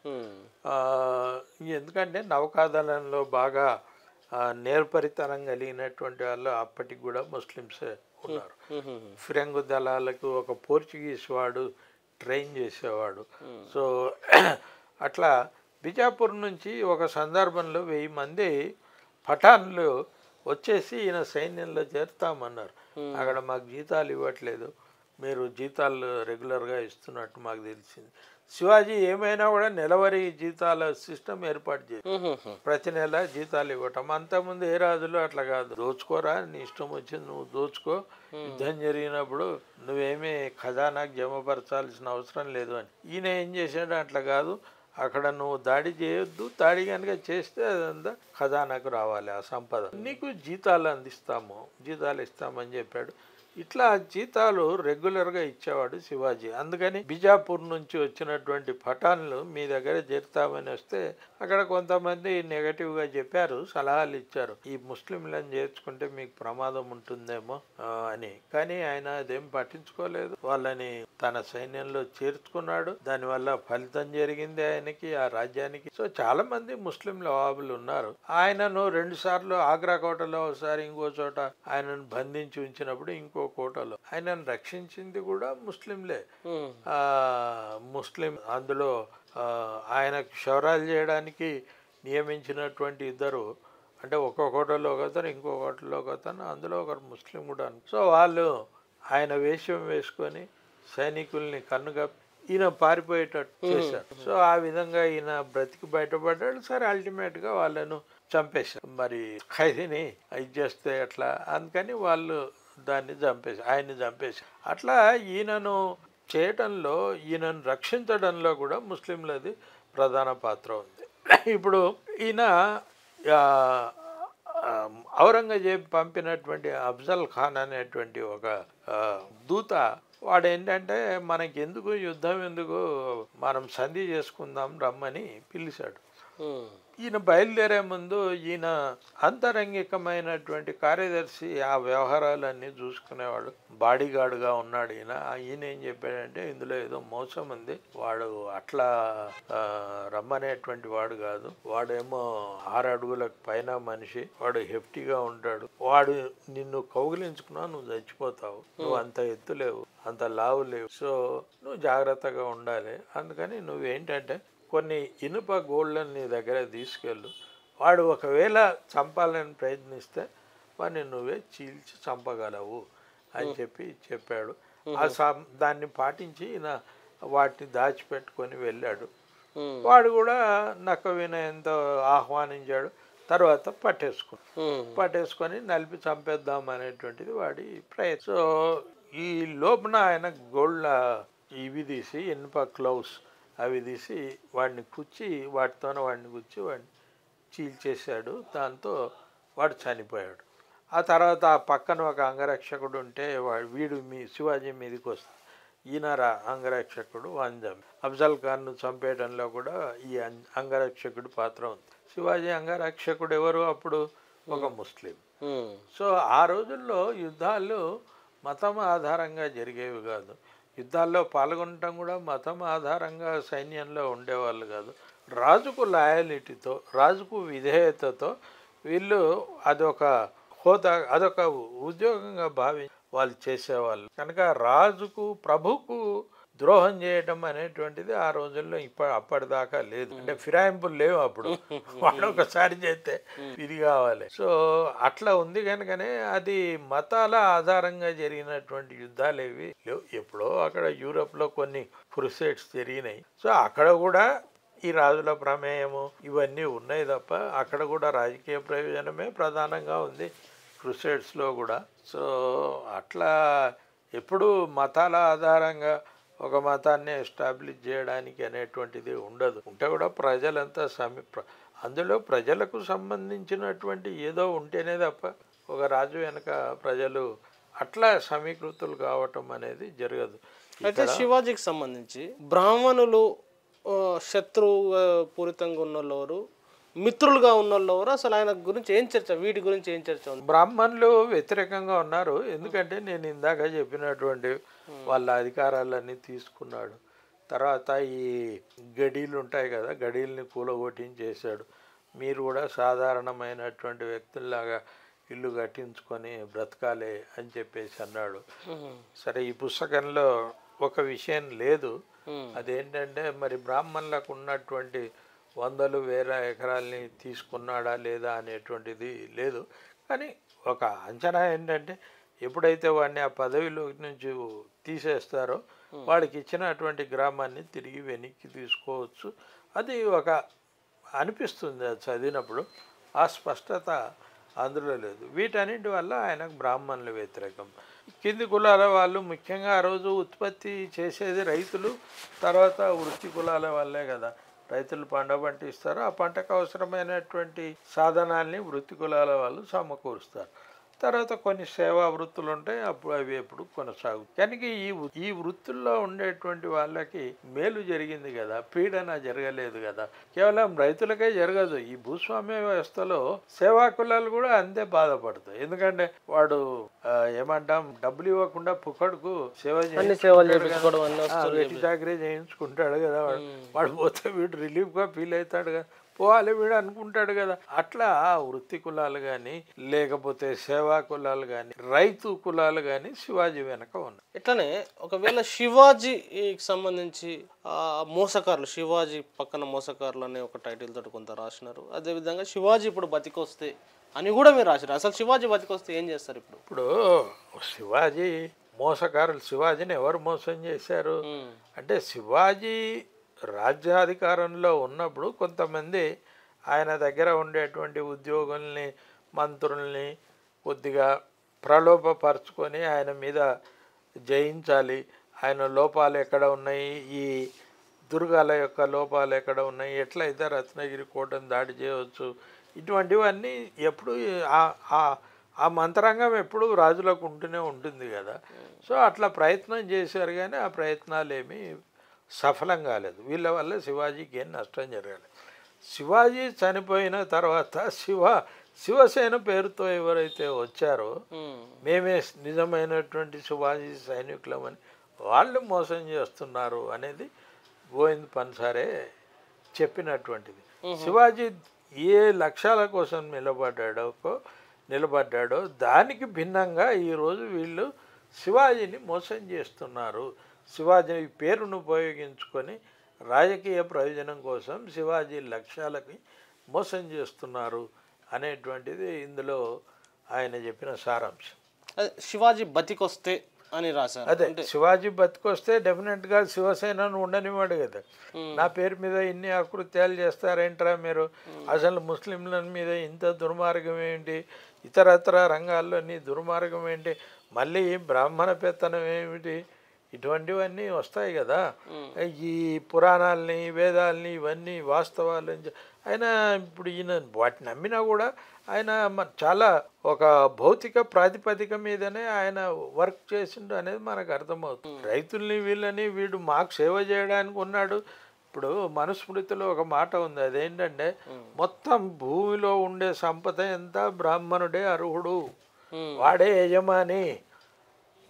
ఎందుకంటే నౌకాదళంలో బాగా నేర్పరితనం కలిగినటువంటి వాళ్ళు అప్పటికి కూడా ముస్లింసే ఉన్నారు. ఫిరంగు దళాలకు ఒక పోర్చుగీస్ వాడు ట్రైన్ చేసేవాడు. సో అట్లా బిజాపూర్ నుంచి ఒక సందర్భంలో 1000 మంది పఠాన్లు వచ్చేసి ఈయన సైన్యంలో చేరుతామన్నారు. అక్కడ మాకు జీతాలు ఇవ్వట్లేదు, మీరు జీతాలు రెగ్యులర్గా ఇస్తున్నట్టు మాకు తెలిసింది. శివాజీ ఏమైనా కూడా నెలవారీ జీతాల సిస్టమ్ ఏర్పాటు చేయాలి, ప్రతి నెల జీతాలు ఇవ్వటం. అంతకుముందు ఏ రాజులు అట్లా కాదు, దోచుకోరా, నీ ఇష్టం వచ్చింది నువ్వు దోచుకో, యుద్ధం జరిగినప్పుడు నువ్వేమీ ఖజానాకు జమపరచాల్సిన అవసరం లేదు అని. ఈయన ఏం చేశాడు, అట్లా కాదు, అక్కడ నువ్వు దాడి చేయొద్దు, దాడి కనుక చేస్తే అదంతా ఖజానాకు రావాలి ఆ సంపద, నీకు జీతాలు అందిస్తాము, జీతాలు ఇస్తామని చెప్పాడు. ఇట్లా జీతాలు రెగ్యులర్గా ఇచ్చేవాడు శివాజీ. అందుకని బిజాపూర్ నుంచి వచ్చినటువంటి పఠాన్లు మీ దగ్గర చేరుతామని వస్తే అక్కడ కొంతమంది నెగటివ్గా చెప్పారు, సలహాలు ఇచ్చారు, ఈ ముస్లింలను చేర్చుకుంటే మీకు ప్రమాదం ఉంటుందేమో అని. కానీ ఆయన అదేం పట్టించుకోలేదు, వాళ్ళని తన సైన్యంలో చేర్చుకున్నాడు. దానివల్ల ఫలితం జరిగింది ఆయనకి, ఆ రాజ్యానికి. సో చాలా మంది ముస్లిం నవాబులు ఉన్నారు. ఆయనను 2 సార్లు ఆగ్రా కోటలో ఒకసారి, ఇంకో చోట ఆయనను బంధించి ఉంచినప్పుడు ఇంకో కోటలో ఆయనను రక్షించింది కూడా ముస్లింలే. ముస్లిం అందులో ఆయనకు క్షౌరాలు చేయడానికి నియమించినటువంటి 2, అంటే ఒక కోటలో ఒకతను, ఇంకో కోటలో ఒకతను, అందులో ఒకరు ముస్లిం కూడా. సో వాళ్ళు ఆయన వేషం వేసుకొని సైనికుల్ని కన్నుగప్పి ఈయన పారిపోయేటట్టు చేశారు. సో ఆ విధంగా ఈయన బ్రతికి బయటపడ్డాడు. సరే అల్టిమేట్గా వాళ్ళను చంపేశారు. మరి ఖైదీని ఇది చేస్తే ఎట్లా, అందుకని వాళ్ళు దాన్ని ఆయన్ని చంపేశారు. అట్లా ఈయనను చేయటంలో, ఈయనను రక్షించడంలో కూడా ముస్లింలది ప్రధాన పాత్ర ఉంది. ఇప్పుడు ఈయన ఔరంగజేబు పంపినటువంటి అఫ్జల్ ఖాన్ అనేటువంటి ఒక దూత, వాడు ఏంటంటే మనకి ఎందుకు యుద్ధం, ఎందుకు మనం సంధి చేసుకుందాం రమ్మని పిలిచాడు. ఈయన బయలుదేరే ముందు ఈయన అంతరంగికమైనటువంటి కార్యదర్శి ఆ వ్యవహారాలన్నీ చూసుకునేవాడు, బాడీగార్డ్గా ఉన్నాడు ఈయన. ఈయన ఏం చెప్పాడంటే ఇందులో ఏదో మోసం ఉంది, వాడు అట్లా రమ్మనేటువంటి వాడు కాదు. వాడేమో 6 అడుగులకు పైన మనిషి, వాడు హెఫ్టీగా ఉంటాడు. వాడు నిన్ను కౌగిలించుకున్నా నువ్వు చచ్చిపోతావు, నువ్వు అంత ఎత్తు లేవు, అంత లావు లేవు, సో నువ్వు జాగ్రత్తగా ఉండాలి. అందుకని నువ్వేంటంటే కొన్ని ఇనుప గోళ్ళని నీ దగ్గర తీసుకెళ్ళు. వాడు ఒకవేళ చంపాలని ప్రయత్నిస్తే వాడిని నువ్వే చీల్చి చంపగలవు అని చెప్పాడు. దాన్ని పాటించి ఈయన వాటిని దాచిపెట్టుకొని వెళ్ళాడు. వాడు కూడా నక్క వినయంతో ఆహ్వానించాడు. తర్వాత పట్టేసుకొని నలిపి చంపేద్దాం అనేటువంటిది వాడి ప్రయత్నం. సో ఈ లోపల ఆయన గోల్డ్ ఇవి తీసి ఇనుప క్లౌస్ అవి తీసి వాడిని వాడిని చీల్చేశాడు. దాంతో వాడు చనిపోయాడు. ఆ తర్వాత ఆ పక్కన ఒక అంగరక్షకుడు ఉంటే వీడు శివాజీ మీదకి వస్తే ఈయన అంగరక్షకుడు వంజం. అఫ్జల్ ఖాన్ను చంపేయడంలో కూడా ఈ అంగరక్షకుడి పాత్ర ఉంది. శివాజీ అంగరక్షకుడు ఎవరు? అప్పుడు ఒక ముస్లిం. సో ఆ రోజుల్లో యుద్ధాలు మతం ఆధారంగా జరిగేవి కాదు. యుద్ధాల్లో పాల్గొనటం కూడా మతం ఆధారంగా సైన్యంలో ఉండేవాళ్ళు కాదు. రాజుకు లాయలిటీతో, రాజుకు విధేయతతో వీళ్ళు అదొక ఉద్యోగంగా భావించి వాళ్ళు చేసేవాళ్ళు. కనుక రాజుకు, ప్రభుకు ద్రోహం చేయడం అనేటువంటిది ఆ రోజుల్లో అప్పటిదాకా లేదు. అంటే ఫిరాయింపులు లేవు అప్పుడు. వాళ్ళు ఒకసారి చేస్తే ఇది కావాలి. సో అట్లా ఉంది కనుకనే అది మతాల ఆధారంగా జరిగినటువంటి యుద్ధాలు ఏవి లేవు. ఎప్పుడో అక్కడ యూరోప్లో కొన్ని క్రుసేడ్స్ జరిగినాయి. సో అక్కడ కూడా ఈ రాజుల ప్రమేయము ఇవన్నీ ఉన్నాయి తప్ప అక్కడ కూడా రాజకీయ ప్రయోజనమే ప్రధానంగా ఉంది క్రుసేడ్స్లో కూడా. సో అట్లా ఎప్పుడు మతాల ఆధారంగా ఒక మతాన్ని ఎస్టాబ్లిష్ చేయడానికి అనేటువంటిది ఉండదు. ఉంటే కూడా ప్రజలంతా అందులో ప్రజలకు సంబంధించినటువంటి ఏదో ఉంటేనే తప్ప ఒక రాజు వెనక ప్రజలు అట్లా సమీకృతులు కావటం అనేది జరగదు. అయితే శివాజీకి సంబంధించి బ్రాహ్మణులు శత్రు పూరితంగా ఉన్నోళ్ళు, మిత్రులుగా ఉన్నోళ్ళు, అసలు ఆయన గురించి ఏం చర్చ, వీటి గురించి ఏం చర్చ ఉంది? బ్రాహ్మణులు వ్యతిరేకంగా ఉన్నారు. ఎందుకంటే నేను ఇందాక చెప్పినటువంటి వాళ్ళ అధికారాలన్నీ తీసుకున్నాడు. తర్వాత ఈ గడీలు ఉంటాయి కదా, గడీల్ని కూలగొట్టించేశాడు. మీరు కూడా సాధారణమైనటువంటి వ్యక్తుల్లాగా ఇల్లు కట్టించుకొని బ్రతకాలి అని చెప్పేసి అన్నాడు. సరే, ఈ పుస్తకంలో ఒక విషయం లేదు. అదేంటంటే మరి బ్రాహ్మణులకు ఉన్నటువంటి 100,000 ఎకరాలని తీసుకున్నాడా లేదా అనేటువంటిది లేదు. కానీ ఒక అంచనా ఏంటంటే ఎప్పుడైతే వాడిని ఆ పదవిలో నుంచి తీసేస్తారో వాడికి ఇచ్చినటువంటి గ్రామాన్ని తిరిగి వెనక్కి తీసుకోవచ్చు. అది ఒక అనిపిస్తుంది చదివినప్పుడు. ఆ స్పష్టత అందులో లేదు. వీటన్నింటి వల్ల ఆయనకు బ్రాహ్మణుల వ్యతిరేకం. కింది కులాల వాళ్ళు ముఖ్యంగా ఆ రోజు ఉత్పత్తి చేసేది రైతులు, తర్వాత వృత్తి కులాల వాళ్ళే కదా. రైతులు పంట పండిస్తారు, ఆ పంటకు అవసరమైనటువంటి సాధనాల్ని వృత్తి కులాల వాళ్ళు సమకూరుస్తారు. తర్వాత కొన్ని సేవా వృత్తులు ఉంటాయి, అప్పుడు అవి ఎప్పుడు కొనసాగుతాయి. కనుక ఈ వృత్తుల్లో ఉండేటువంటి వాళ్ళకి మేలు జరిగింది కదా, పీడన జరగలేదు కదా. కేవలం రైతులకే జరగదు. ఈ భూస్వామ్య వ్యవస్థలో సేవా కులాలు కూడా అంతే బాధపడతాయి. ఎందుకంటే వాడు ఏమంటాం, డబ్బులు ఇవ్వకుండా పుక్కడుకు వెట్టి చాకరీ చేయించుకుంటాడు కదా. వాడు పోతే వీడు రిలీఫ్గా ఫీల్ అవుతాడు కదా, పోవాలి వీడు అనుకుంటాడు కదా. అట్లా వృత్తి కులాలు కానీ, లేకపోతే సేవా కులాలు కానీ, రైతు కులాలు కానీ శివాజీ వెనక ఉన్నాయి. ఇట్లనే ఒకవేళ శివాజీకి సంబంధించి మోసకారులు, శివాజీ పక్కన మోసకారులు అనే ఒక టైటిల్ తోటి కొంత రాసినారు. అదేవిధంగా శివాజీ ఇప్పుడు బతికొస్తే అని కూడా మీరు రాసినారు. అసలు శివాజీ బతికొస్తే ఏం చేస్తారు? ఇప్పుడు శివాజీ మోసకారులు, శివాజీని ఎవరు మోసం చేశారు అంటే, శివాజీ రాజ్యాధికారంలో ఉన్నప్పుడు కొంతమంది ఆయన దగ్గర ఉండేటువంటి ఉద్యోగుల్ని, మంత్రుల్ని కొద్దిగా ప్రలోభపరుచుకొని ఆయన మీద జయించాలి, ఆయన లోపాలు ఎక్కడ ఉన్నాయి, ఈ దుర్గాల యొక్క లోపాలు ఎక్కడ ఉన్నాయి, ఎట్లయితే రత్నగిరి కోటను దాడి చేయవచ్చు, ఇటువంటివన్నీ ఎప్పుడు ఆ మంత్రాంగం ఎప్పుడు రాజులకు ఉంటూనే ఉంటుంది కదా. సో అట్లా ప్రయత్నం చేశారు, కానీ ఆ ప్రయత్నాలు ఏమీ సఫలం కాలేదు. వీళ్ళ వల్ల శివాజీకి ఏం నష్టం జరగలేదు. శివాజీ చనిపోయిన తర్వాత శివసేన పేరుతో ఎవరైతే వచ్చారో, మేమే నిజమైనటువంటి శివాజీ సైనికులమని వాళ్ళు మోసం చేస్తున్నారు అనేది గోవింద్ పన్సారే చెప్పినటువంటిది. శివాజీ ఏ లక్ష్యాల కోసం నిలబడ్డాడో దానికి భిన్నంగా ఈరోజు వీళ్ళు శివాజీని మోసం చేస్తున్నారు. శివాజీ పేరును ఉపయోగించుకొని రాజకీయ ప్రయోజనం కోసం శివాజీ లక్ష్యాలకి మోసం చేస్తున్నారు అనేటువంటిది ఇందులో ఆయన చెప్పిన సారాంశం. శివాజీ బతికొస్తే అని రాశారు. అదే శివాజీ బతికొస్తే డెఫినెట్గా శివసేనను ఉండనివాడు కదా. నా పేరు మీద ఇన్ని అకృత్యాలు చేస్తారేంట్రా మీరు, అసలు ముస్లింల మీద ఇంత దుర్మార్గం ఏంటి, ఇతరత్ర రంగాల్లో నీ దుర్మార్గం ఏంటి, మళ్ళీ బ్రాహ్మణ పెత్తనం ఏమిటి, ఇటువంటివన్నీ వస్తాయి కదా. ఈ పురాణాలని వేదాలని ఇవన్నీ వాస్తవాలు ఆయన ఇప్పుడు ఈయన వాటిని నమ్మినా కూడా ఆయన చాలా ఒక భౌతిక ప్రాతిపదిక మీదనే ఆయన వర్క్ చేసిండు అనేది మనకు అర్థమవుతుంది. రైతుల్ని వీడు మాకు సేవ చేయడానికి ఉన్నాడు. ఇప్పుడు మనుస్మృతిలో ఒక మాట ఉంది, అదేంటంటే మొత్తం భూమిలో ఉండే సంపద ఎంత బ్రాహ్మణుడే అర్హుడు, వాడే యజమాని.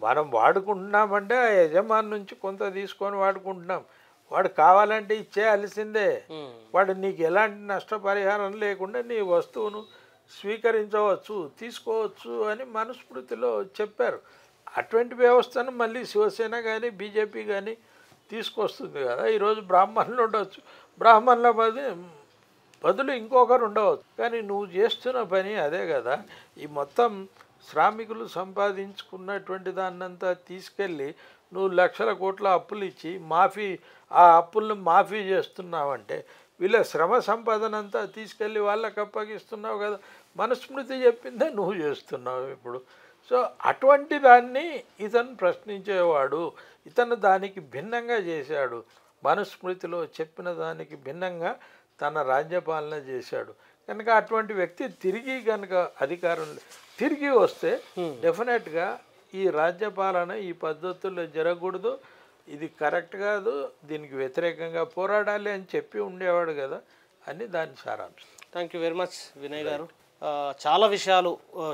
మనం వాడుకుంటున్నామంటే ఆ యజమాని నుంచి కొంత తీసుకొని వాడుకుంటున్నాం. వాడు కావాలంటే ఇచ్చేయాల్సిందే. వాడు నీకు ఎలాంటి నష్టపరిహారం లేకుండా నీ వస్తువును స్వీకరించవచ్చు, తీసుకోవచ్చు అని మనుస్మృతిలో చెప్పారు. అటువంటి వ్యవస్థను మళ్ళీ శివసేన కానీ బీజేపీ కానీ తీసుకొస్తుంది కదా. ఈరోజు బ్రాహ్మణులు ఉండవచ్చు, బ్రాహ్మణుల బదులు ఇంకొకరు ఉండవచ్చు, కానీ నువ్వు చేస్తున్న పని అదే కదా. ఈ మొత్తం శ్రామికులు సంపాదించుకున్నటువంటి దాన్నంతా తీసుకెళ్ళి నువ్వు లక్షల కోట్ల అప్పులు ఇచ్చి ఆ అప్పులను మాఫీ చేస్తున్నావంటే వీళ్ళ శ్రమ సంపాదనంతా తీసుకెళ్ళి వాళ్ళకి అప్పగిస్తున్నావు కదా. మనుస్మృతి చెప్పిందే నువ్వు చేస్తున్నావు ఇప్పుడు. సో అటువంటి దాన్ని ఇతను ప్రశ్నించేవాడు, ఇతను దానికి భిన్నంగా చేశాడు. మనుస్మృతిలో చెప్పిన దానికి భిన్నంగా తన రాజ్యపాలన చేశాడు కనుక అటువంటి వ్యక్తి కనుక అధికారంలో తిరిగి వస్తే డెఫినెట్గా ఈ రాజ్యపాలన ఈ పద్ధతుల్లో జరగకూడదు, ఇది కరెక్ట్ కాదు, దీనికి వ్యతిరేకంగా పోరాడాలి అని చెప్పి ఉండేవాడు కదా అని దాని సారాంశం. Thank you very much Vinay గారు. చాలా విషయాలు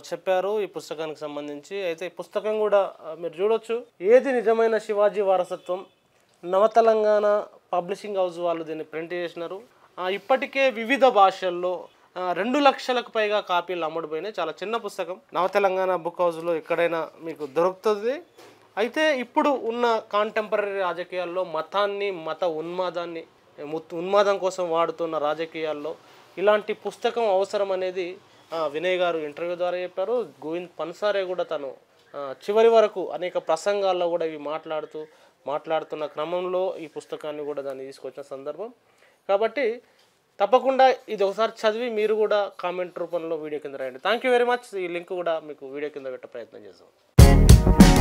చెప్పారు ఈ పుస్తకానికి సంబంధించి. అయితే ఈ పుస్తకం కూడా మీరు చూడొచ్చు, ఏది నిజమైన శివాజీ వారసత్వం, నవతెలంగాణ పబ్లిషింగ్ హౌస్ వాళ్ళు దీన్ని ప్రింట్ చేసినారు. ఇప్పటికే వివిధ భాషల్లో 2 లక్షలకు పైగా కాపీలు అమ్ముడుపోయినాయి. చాలా చిన్న పుస్తకం, నవతెలంగాణ బుక్ హౌస్లో ఎక్కడైనా మీకు దొరుకుతుంది. అయితే ఇప్పుడు ఉన్న కాంటెంపరీ రాజకీయాల్లో మతాన్ని, మత ఉన్మాదం కోసం వాడుతున్న రాజకీయాల్లో ఇలాంటి పుస్తకం అవసరం అనేది వినయ్ గారు ఇంటర్వ్యూ ద్వారా చెప్పారు. గోవింద్ పన్సారే కూడా తను చివరి వరకు అనేక ప్రసంగాల్లో కూడా ఇవి మాట్లాడుతున్న క్రమంలో ఈ పుస్తకాన్ని కూడా దాన్ని తీసుకొచ్చిన సందర్భం. కాబట్టి తప్పకుండా ఇది ఒకసారి చదివి మీరు కూడా కామెంట్ రూపంలో వీడియో కింద రాయండి. Thank you very much. ఈ లింక్ కూడా మీకు వీడియో కింద పెట్టే ప్రయత్నం చేస్తాం.